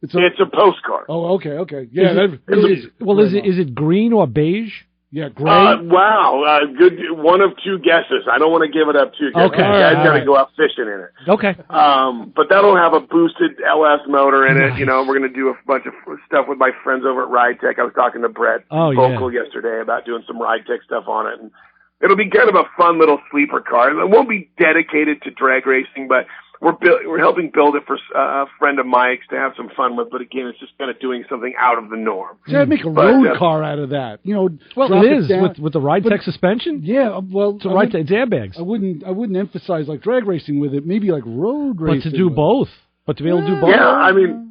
S3: It's a post car.
S4: Oh, okay. Yeah.
S12: Is it green or beige?
S4: Yeah, gray.
S3: Wow. Good. One of 2 guesses. I don't want to give it up too.
S12: Okay.
S3: Guys got to go out fishing in it.
S12: Okay.
S3: But that'll have a boosted LS motor in it.
S12: Nice.
S3: We're going to do a bunch of stuff with my friends over at Ride Tech. I was talking to Brett Vocal yesterday about doing some Ride Tech stuff on it. And it'll be kind of a fun little sleeper car. It won't be dedicated to drag racing, but we're helping build it for a friend of Mike's to have some fun with, but again, it's just kind of doing something out of the norm.
S4: You gotta make a road car out of that.
S12: Well, it is with the Ride Tech suspension.
S4: Yeah, well,
S12: it's Ride Tech airbags.
S4: I wouldn't emphasize drag racing with it. Maybe road racing.
S12: But to do both. But to be able to do both.
S3: Yeah,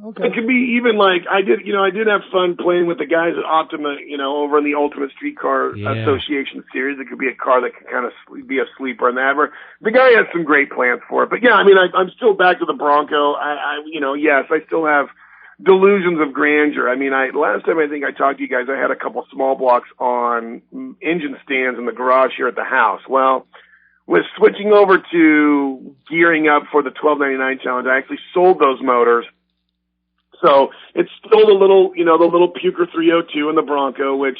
S4: okay.
S3: It could be even I did have fun playing with the guys at Optima, over in the Ultimate Streetcar Association series. It could be a car that could kind of be a sleeper in that. The guy has some great plans for it. But yeah, I'm still back to the Bronco. Yes, I still have delusions of grandeur. Last time I think I talked to you guys, I had a couple small blocks on engine stands in the garage here at the house. Well, with switching over to gearing up for the 1299 challenge, I actually sold those motors. So it's still the little Puker 302 in the Bronco, which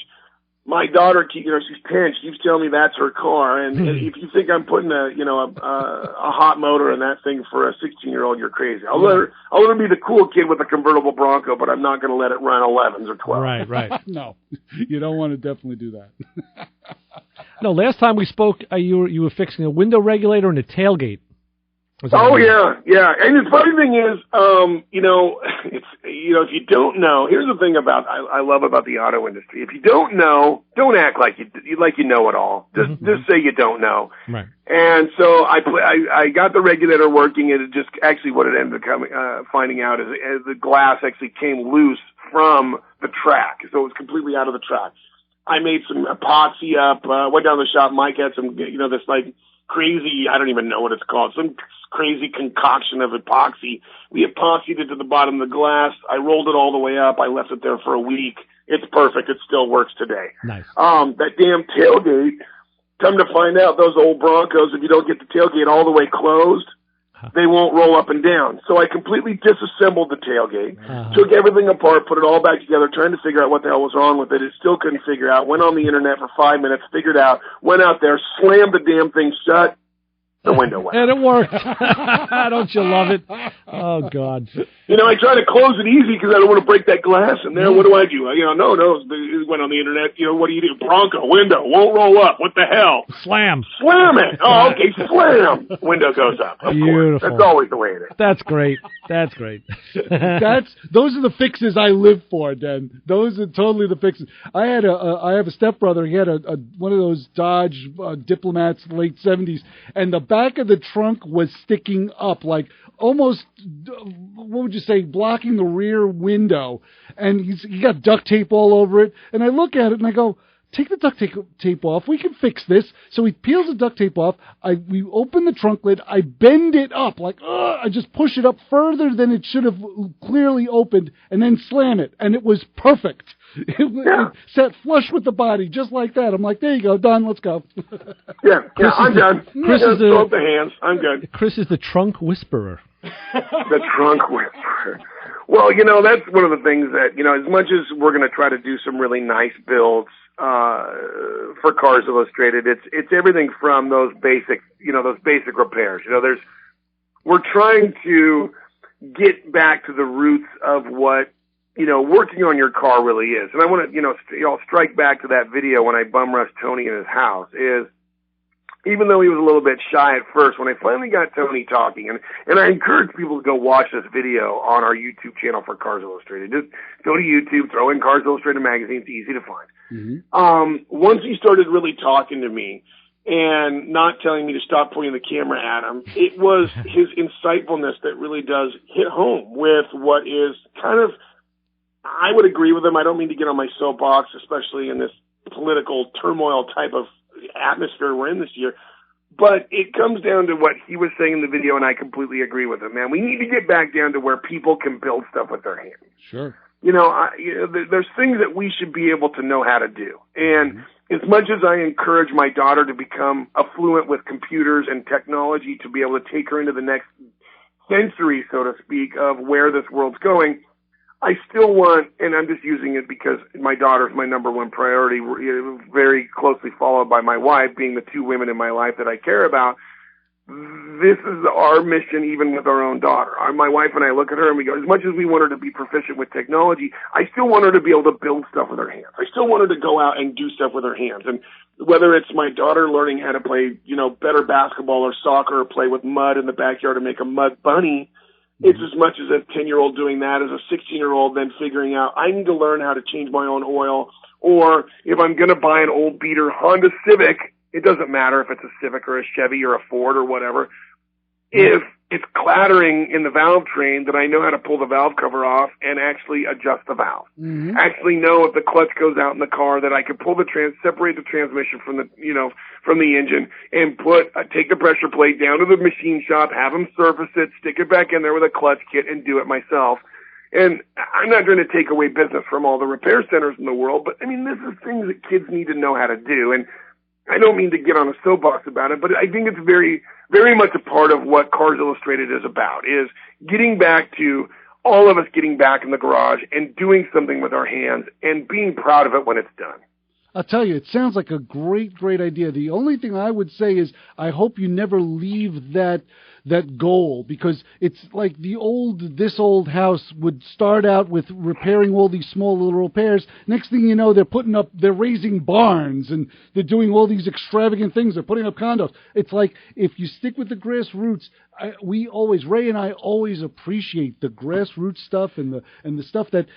S3: my daughter, she's 10. She keeps telling me that's her car. And if you think I'm putting a hot motor in that thing for a 16-year-old, you're crazy. I'll let her be the cool kid with a convertible Bronco, but I'm not going to let it run 11s or 12s.
S12: Right.
S4: No, you don't want to definitely do that.
S12: No, last time we spoke, you were fixing a window regulator and a tailgate.
S3: Yeah. And the funny thing is, if you don't know, here's the thing I love about the auto industry. If you don't know, don't act like you know it all. Just say you don't know.
S12: Right.
S3: And so I got the regulator working, and it just actually what it ended up finding out is the glass actually came loose from the track, so it was completely out of the track. I made some epoxy up, went down to the shop. Mike had some, this crazy, I don't even know what it's called, some crazy concoction of epoxy. We epoxied it to the bottom of the glass. I rolled it all the way up. I left it there for a week. It's perfect. It still works today.
S12: Nice.
S3: That damn tailgate, come to find out, those old Broncos, if you don't get the tailgate all the way closed, they won't roll up and down. So I completely disassembled the tailgate, took everything apart, put it all back together, trying to figure out what the hell was wrong with it. It still couldn't figure out. Went on the internet for 5 minutes, figured out, went out there, slammed the damn thing shut. The window went.
S12: And it worked. Don't you love it? Oh, God.
S3: I try to close it easy because I don't want to break that glass in there. What do I do? No, it went on the internet. What do you do? Bronco, window, won't roll up. What the hell?
S12: Slam
S3: it. Oh, okay, slam. Window goes up. Of
S12: Beautiful.
S3: course. That's always the way it is.
S12: That's great.
S4: Those are the fixes I live for, Den. Those are totally the fixes. I have a stepbrother. He had one of those Dodge Diplomats, late 70s, and the back of the trunk was sticking up, like almost, what would you say, blocking the rear window. And he got duct tape all over it. And I look at it and I go, take the duct tape off. We can fix this. So he peels the duct tape off. We open the trunk lid. I bend it up. I just push it up further than it should have clearly opened and then slam it. And it was perfect. It sat flush with the body, just like that. I'm like, there you go, done, let's go.
S3: I'm done.
S12: Chris is
S3: throw up the hands. I'm good.
S12: Chris is the trunk whisperer.
S3: The trunk whisperer. Well, that's one of the things that, as much as we're going to try to do some really nice builds for Cars Illustrated, it's everything from those basic repairs. We're trying to get back to the roots of what, working on your car really is. And I want to, I'll strike back to that video when I bum rushed Tony in his house, is even though he was a little bit shy at first, when I finally got Tony talking, and I encourage people to go watch this video on our YouTube channel for Cars Illustrated. Just go to YouTube, throw in Cars Illustrated magazine. It's easy to find. Mm-hmm. Once he started really talking to me and not telling me to stop pointing the camera at him, it was his insightfulness that really does hit home with what is kind of, I would agree with him. I don't mean to get on my soapbox, especially in this political turmoil type of atmosphere we're in this year, but it comes down to what he was saying in the video, and I completely agree with him, man. We need to get back down to where people can build stuff with their hands.
S4: Sure.
S3: There's things that we should be able to know how to do. And as much as I encourage my daughter to become affluent with computers and technology to be able to take her into the next century, so to speak, of where this world's going, I still want, and I'm just using it because my daughter's my number one priority, very closely followed by my wife, being the two women in my life that I care about. This is our mission, even with our own daughter. My wife and I look at her and we go, as much as we want her to be proficient with technology, I still want her to be able to build stuff with her hands. I still want her to go out and do stuff with her hands. And whether it's my daughter learning how to play, better basketball or soccer or play with mud in the backyard and make a mud bunny, it's as much as a 10-year-old doing that as a 16-year-old then figuring out I need to learn how to change my own oil. Or if I'm going to buy an old beater Honda Civic, it doesn't matter if it's a Civic or a Chevy or a Ford or whatever. If it's clattering in the valve train, that I know how to pull the valve cover off and actually adjust the valve. Mm-hmm. Actually know if the clutch goes out in the car that I can pull separate the transmission from the, from the engine and take the pressure plate down to the machine shop, have them surface it, stick it back in there with a clutch kit and do it myself. And I'm not trying to take away business from all the repair centers in the world, but I mean, this is things that kids need to know how to do. And I don't mean to get on a soapbox about it, but I think it's very, very much a part of what Cars Illustrated is about, is getting back to all of us getting back in the garage and doing something with our hands and being proud of it when it's done.
S4: I'll tell you, it sounds like a great, great idea. The only thing I would say is I hope you never leave that goal, because it's like this old house would start out with repairing all these small little repairs. Next thing you know, they're raising barns and they're doing all these extravagant things. They're putting up condos. It's like if you stick with the grassroots, Ray and I always appreciate the grassroots stuff and the stuff that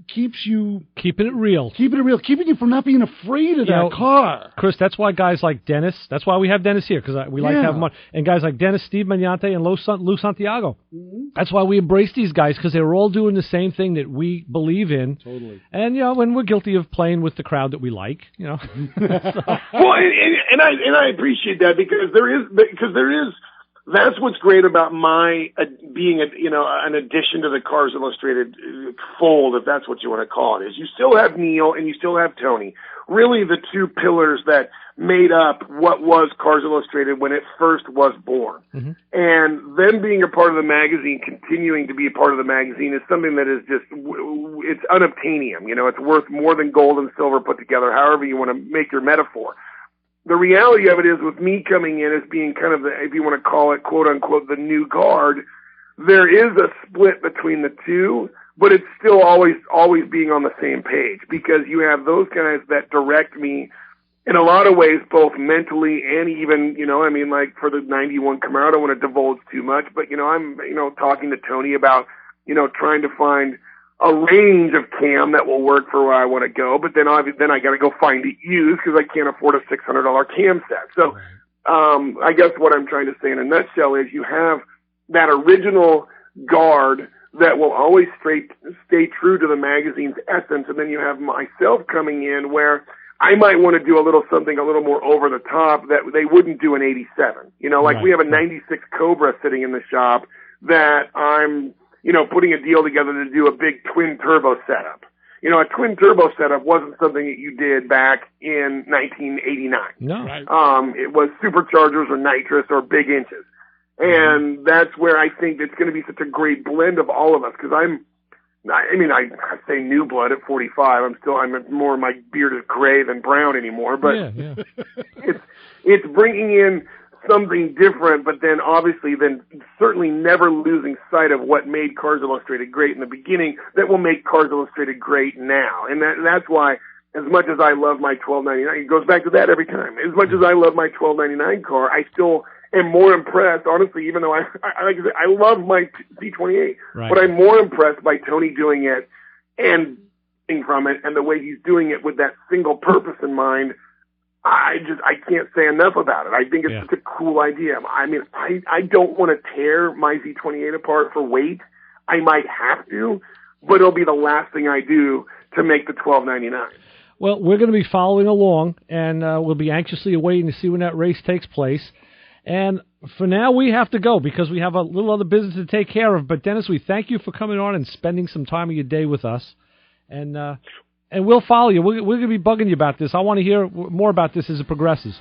S4: keeps you
S12: keeping it real,
S4: keeping you from not being afraid of that car.
S12: Chris, that's why guys like Dennis, that's why we have Dennis here, because we like to have him on, and guys like Dennis, Steve Magnante, and Lou Santiago. Mm-hmm. That's why we embrace these guys, because they're all doing the same thing that we believe in.
S4: Totally.
S12: And when we're guilty of playing with the crowd that we like,
S3: Well, and I appreciate that, because there is. That's what's great about my being an addition to the Cars Illustrated fold, if that's what you want to call it, is you still have Neil and you still have Tony, really the two pillars that made up what was Cars Illustrated when it first was born. Mm-hmm. And them being a part of the magazine, continuing to be a part of the magazine, is something that is just, it's unobtainium. It's worth more than gold and silver put together, however you want to make your metaphor. The reality of it is, with me coming in as being kind of if you want to call it, quote unquote, the new guard, there is a split between the two, but it's still always being on the same page, because you have those guys that direct me in a lot of ways, both mentally and even, like for the 91 Camaro, I don't want to divulge too much, but, I'm, talking to Tony about, trying to find a range of cam that will work for where I want to go, but then I got to go find it used, because I can't afford a $600 cam set. So I guess what I'm trying to say in a nutshell is you have that original guard that will always stay true to the magazine's essence, and then you have myself coming in where I might want to do something a little more over the top that they wouldn't do in 87. Like we have a 96 Cobra sitting in the shop that I'm, putting a deal together to do a big twin turbo setup. A twin turbo setup wasn't something that you did back in 1989.
S12: No. Right.
S3: It was superchargers or nitrous or big inches. And that's where I think it's going to be such a great blend of all of us, because I say new blood at 45. I'm more my beard is gray than brown anymore, but it's bringing in something different, but then obviously certainly never losing sight of what made Cars Illustrated great in the beginning that will make Cars Illustrated great now. And that's why, as much as I love my 1299, it goes back to that every time. As much as I love my 1299 car, I still am more impressed, honestly, even though I love my Z28, but I'm more impressed by Tony doing it and from it, and the way he's doing it with that single purpose in mind. I can't say enough about it. I think it's such a cool idea. I don't want to tear my Z28 apart for weight. I might have to, but it'll be the last thing I do to make the 1299.
S12: Well, we're going to be following along, and we'll be anxiously awaiting to see when that race takes place. And for now, we have to go because we have a little other business to take care of. But, Dennis, we thank you for coming on and spending some time of your day with us. And we'll follow you. We're going to be bugging you about this. I want to hear more about this as it progresses.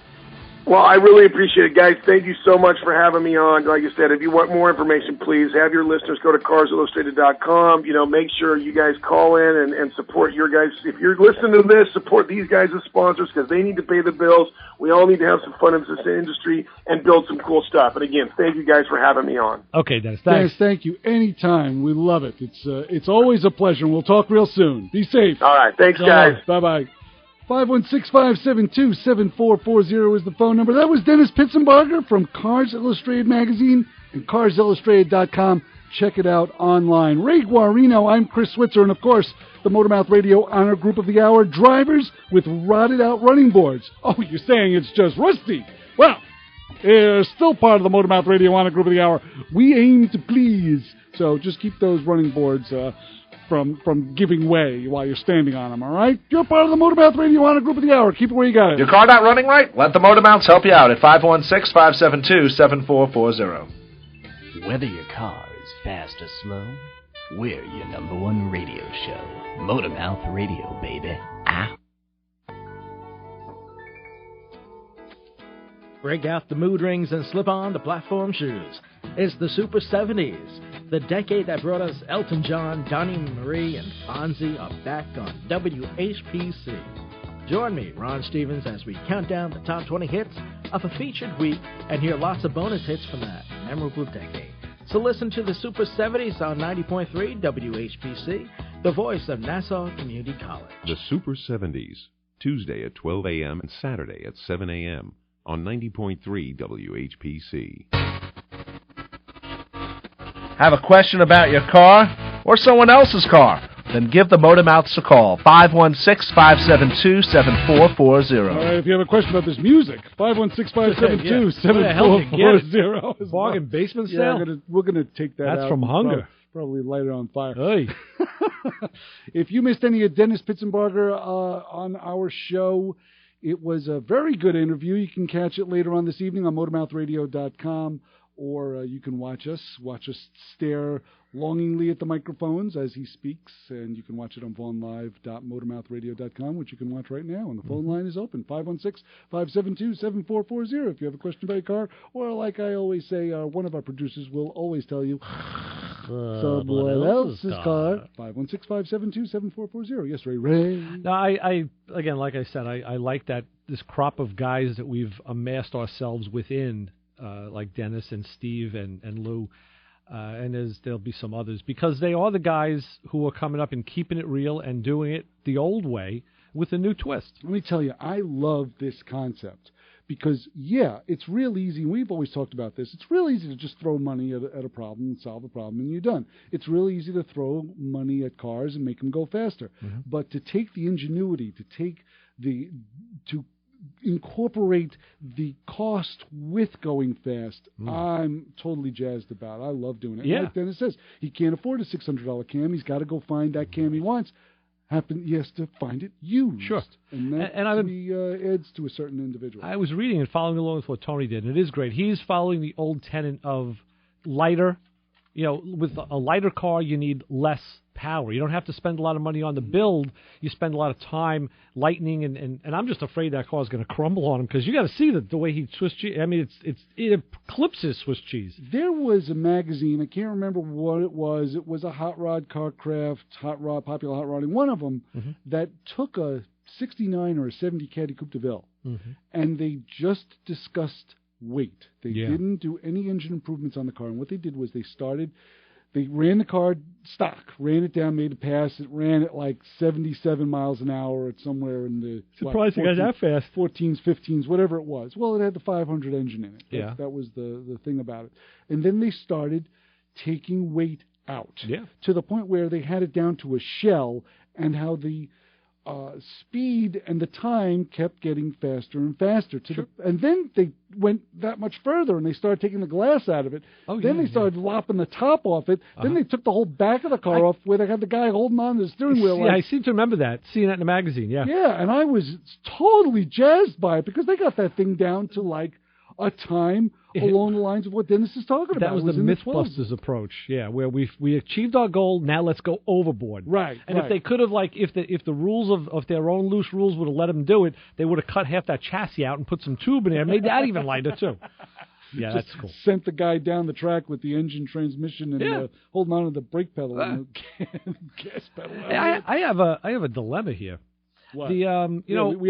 S3: Well, I really appreciate it, guys. Thank you so much for having me on. Like I said, if you want more information, please have your listeners go to carsillustrated.com. Make sure you guys call in and support your guys. If you're listening to this, support these guys as sponsors because they need to pay the bills. We all need to have some fun in this industry and build some cool stuff. And again, thank you guys for having me on.
S12: Okay, Dennis. Thanks.
S4: Dennis, thank you. Anytime. We love it. It's always a pleasure. We'll talk real soon. Be safe.
S3: All right. Thanks, guys.
S4: Bye-bye. 516-572-7440 is the phone number. That was Dennis Pittsenbarger from Cars Illustrated magazine and carsillustrated.com. Check it out online. Ray Guarino, I'm Chris Switzer, and of course, the Motormouth Radio Honor Group of the Hour, drivers with rotted out running boards. Oh, you're saying it's just rusty. Well, they're still part of the Motormouth Radio Honor Group of the Hour. We aim to please. So just keep those running boards from giving way while you're standing on them, all right? You're part of the Motormouth Radio Honor Group of the Hour. Keep it where you got it.
S8: Your car not running right? Let the Motormounts help you out at 516-572-7440.
S10: Whether your car is fast or slow, we're your #1 radio show. Motormouth Radio, baby. Ah.
S16: Break out the mood rings and slip on the platform shoes. It's the Super 70s. The decade that brought us Elton John, Donnie Marie, and Fonzie are back on WHPC. Join me, Ron Stevens, as we count down the top 20 hits of a featured week and hear lots of bonus hits from that memorable decade. So listen to the Super 70s on 90.3 WHPC, the voice of Nassau Community College.
S1: The Super 70s, Tuesday at 12 a.m. and Saturday at 7 a.m. on 90.3 WHPC.
S8: Have a question about your car or someone else's car? Then give the Motormouths a call, 516-572-7440.
S4: All right, if you have a question about this music, 516-572-7440.
S12: Bargain basement sale?
S4: Yeah, we're gonna take that out.
S12: That's from hunger.
S4: Probably light it on fire.
S12: Hey.
S4: If you missed any of Dennis Pittsenbarger on our show, it was a very good interview. You can catch it later on this evening on motormouthradio.com. Or you can watch us stare longingly at the microphones as he speaks, and you can watch it on VaughnLive.motormouthradio.com, which you can watch right now, and the phone line is open, 516-572-7440, if you have a question about your car, or like I always say, one of our producers will always tell you, someone else's car, 516-572-7440. Yes, Ray.
S12: No, I again, like I said, I like that this crop of guys that we've amassed ourselves within, like Dennis and Steve and Lou, and there'll be some others, because they are the guys who are coming up and keeping it real and doing it the old way with a new twist.
S4: Let me tell you, I love this concept because, yeah, it's real easy. We've always talked about this. It's real easy to just throw money at a problem and solve a problem, and you're done. It's real easy to throw money at cars and make them go faster. Mm-hmm. But to take the ingenuity, to incorporate the cost with going fast, I'm totally jazzed about. I love doing it.
S12: Yeah.
S4: And like Dennis says, he can't afford a $600 cam. He's got to go find that cam he wants. He has to find it used.
S12: Sure.
S4: And that adds to a certain individual.
S12: I was reading and following along with what Tony did, and it is great. He's following the old tenet of lighter. With a lighter car, you need less power. You don't have to spend a lot of money on the build. You spend a lot of time lightening, and I'm just afraid that car is going to crumble on him because you got to see the way he Swiss cheese. I mean, it eclipses Swiss cheese.
S4: There was a magazine, I can't remember what it was. It was a Hot Rod, Carcraft, Popular Hot Rodding, one of them that took a 69 or a 70 Caddy Coupe de Ville, and they just discussed weight. They didn't do any engine improvements on the car, and what they did was they ran the car stock, ran it down, made a pass. It ran at like 77 miles an hour at somewhere in the...
S12: Surprised it got that fast.
S4: 14s, 15s, whatever it was. Well, it had the 500 engine in it.
S12: Yeah.
S4: That was the thing about it. And then they started taking weight out to the point where they had it down to a shell, and how the speed and the time kept getting faster and faster. And then they went that much further, and they started taking the glass out of it. Then they started lopping the top off it. Then they took the whole back of the car off, where they had the guy holding on to the steering wheel.
S12: Yeah, I seem to remember that, seeing that in the magazine, Yeah,
S4: and I was totally jazzed by it, because they got that thing down to like a time along the lines of what Dennis is talking about.
S12: That was the Mythbusters approach, where we achieved our goal. Now let's go overboard.
S4: Right.
S12: And if they could have, if the rules of their own loose rules would have let them do it, they would have cut half that chassis out and put some tube in there, and made that even lighter too. Yeah, that's cool.
S4: Sent the guy down the track with the engine, transmission, and holding on to the brake pedal and the gas pedal.
S12: I have a dilemma here.
S4: What?
S12: We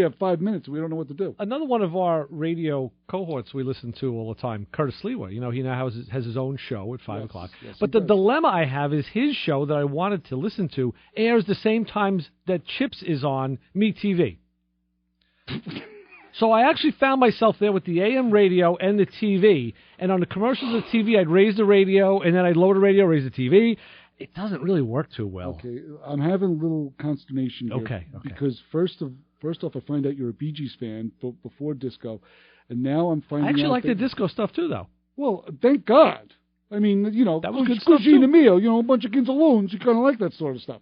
S4: have 5 minutes. We don't know what to do.
S12: Another one of our radio cohorts we listen to all the time, Curtis Lewa. He now has his own show at 5 o'clock.
S4: Yes,
S12: but the dilemma I have is his show that I wanted to listen to airs the same times that Chips is on MeTV. So I actually found myself there with the AM radio and the TV. And on the commercials of the TV, I'd raise the radio, and then I'd lower the radio, raise the TV. It doesn't really work too well.
S4: Okay, I'm having a little consternation here.
S12: Okay.
S4: Because first off, I find out you're a Bee Gees fan before disco, and now I'm finding out...
S12: I actually like the disco stuff too, though.
S4: Well, thank God. I mean,
S12: that was good stuff
S4: too. Mio, a bunch of Ginzaloons, you kind of like that sort of stuff.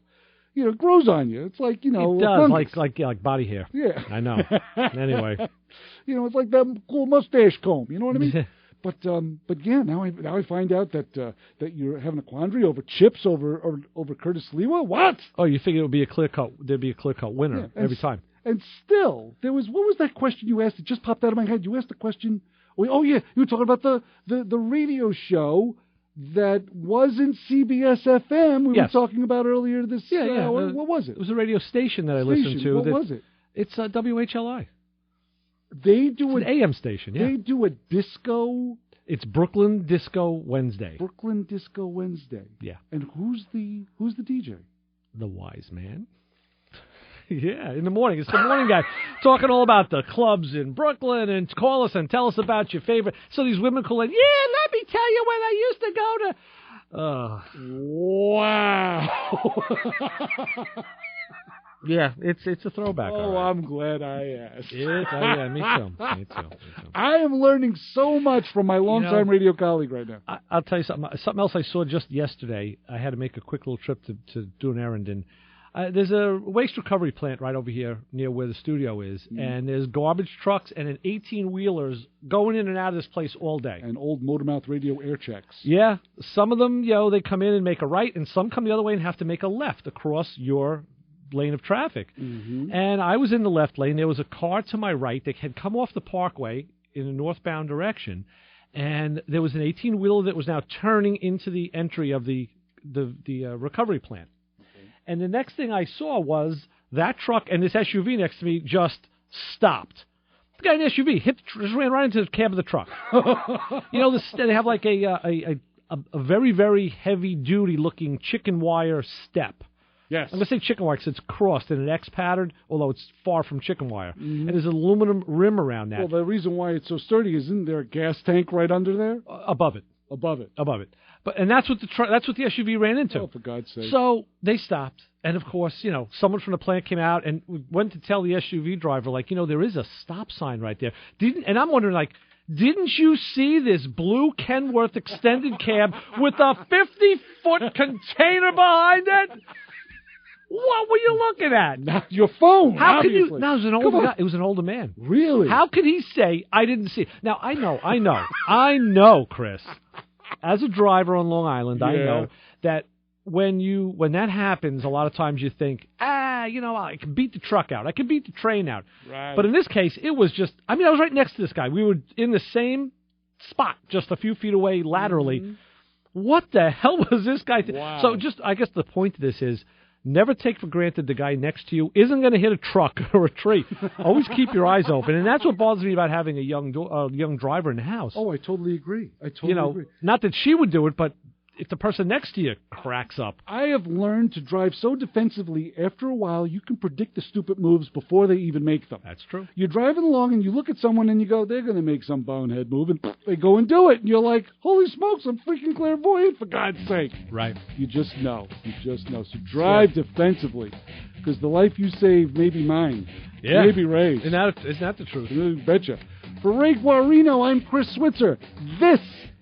S4: It grows on you. It's like,
S12: It does, like body hair.
S4: Yeah.
S12: I know. Anyway.
S4: It's like that cool mustache comb. You know what I mean? But yeah, now I find out that you're having a quandary over Chips over Curtis Lewa. What?
S12: Oh, you figure there'd be a clear cut winner every time.
S4: And still, what was that question you asked? It just popped out of my head. You asked the question. Oh yeah, you were talking about the radio show that wasn't CBS FM. We were talking about earlier this. Yeah. What was it?
S12: It was a radio station that I listened to.
S4: What was it?
S12: It's WHLI.
S4: They do
S12: an AM station,
S4: They do a disco.
S12: It's Brooklyn Disco Wednesday.
S4: Brooklyn Disco Wednesday.
S12: Yeah.
S4: And who's the DJ?
S12: The Wise Man. Yeah, in the morning. It's the morning guy talking all about the clubs in Brooklyn, and call us and tell us about your favorite. So these women call in, let me tell you when I used to go to... Wow. Yeah, it's a throwback.
S4: Oh,
S12: right.
S4: I'm glad I asked.
S12: Yeah, me too.
S4: I am learning so much from my longtime radio colleague right now.
S12: I'll tell you something else I saw just yesterday. I had to make a quick little trip to do an errand, and there's a waste recovery plant right over here near where the studio is, and there's garbage trucks and an 18-wheelers going in and out of this place all day.
S4: And old Motormouth Radio air checks.
S12: Yeah, some of them, they come in and make a right, and some come the other way and have to make a left across your lane of traffic. And I was in the left lane. There was a car to my right that had come off the parkway in a northbound direction, and there was an 18-wheeler that was now turning into the entry of the recovery plant. And the next thing I saw was that truck and this SUV next to me just stopped. The guy in the SUV just ran right into the cab of the truck. They have like a very, very heavy-duty looking chicken wire step.
S4: Yes.
S12: I'm going to say chicken wire because it's crossed in an X pattern, although it's far from chicken wire. And there's an aluminum rim around that.
S4: Well, the reason why it's so sturdy, isn't there a gas tank right under there?
S12: Above it.
S4: Above it.
S12: And that's what the SUV ran into.
S4: Oh, for God's sake.
S12: So they stopped, And, of course, someone from the plant came out and went to tell the SUV driver, there is a stop sign right there. And I'm wondering, didn't you see this blue Kenworth extended cab with a 50-foot container behind it? What were you looking at?
S4: Not your phone.
S12: How
S4: obviously.
S12: could you? No, it was an older guy. It was an older man.
S4: Really?
S12: How could he say I didn't see it? Now I know, Chris. As a driver on Long Island, I know that when that happens, a lot of times you think, I can beat the truck out, I can beat the train out.
S4: Right.
S12: But in this case, it was just. I was right next to this guy. We were in the same spot, just a few feet away laterally. Mm-hmm. What the hell was this guy?
S4: Wow.
S12: So I guess the point of this is, never take for granted the guy next to you isn't going to hit a truck or a tree. Always keep your eyes open, and that's what bothers me about having a young driver in the house.
S4: Oh, I totally agree. Agree.
S12: Not that she would do it, but if the person next to you cracks up.
S4: I have learned to drive so defensively, after a while, you can predict the stupid moves before they even make them.
S12: That's true.
S4: You're driving along, and you look at someone, and you go, they're going to make some bonehead move, and they go and do it. And you're like, holy smokes, I'm freaking clairvoyant, for God's sake.
S12: Right.
S4: You just know. So drive defensively, because the life you save may be mine.
S12: Yeah.
S4: May be Ray's.
S12: Isn't that the truth?
S4: You betcha. For Ray Guarino, I'm Chris Switzer. This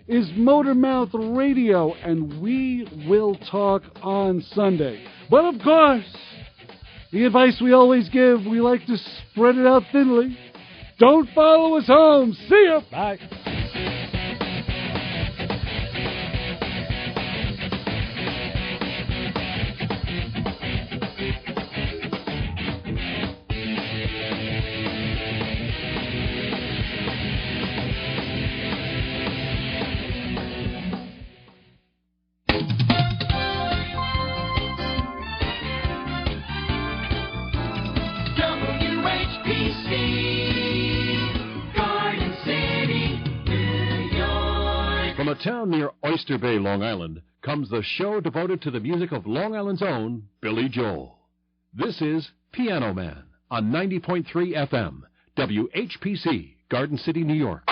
S4: is Motormouth Radio, and we will talk on Sunday. But of course, the advice we always give, we like to spread it out thinly. Don't follow us home. See ya.
S12: Bye.
S17: From a town near Oyster Bay, Long Island, comes the show devoted to the music of Long Island's own Billy Joel. This is Piano Man on 90.3 FM, WHPC, Garden City, New York.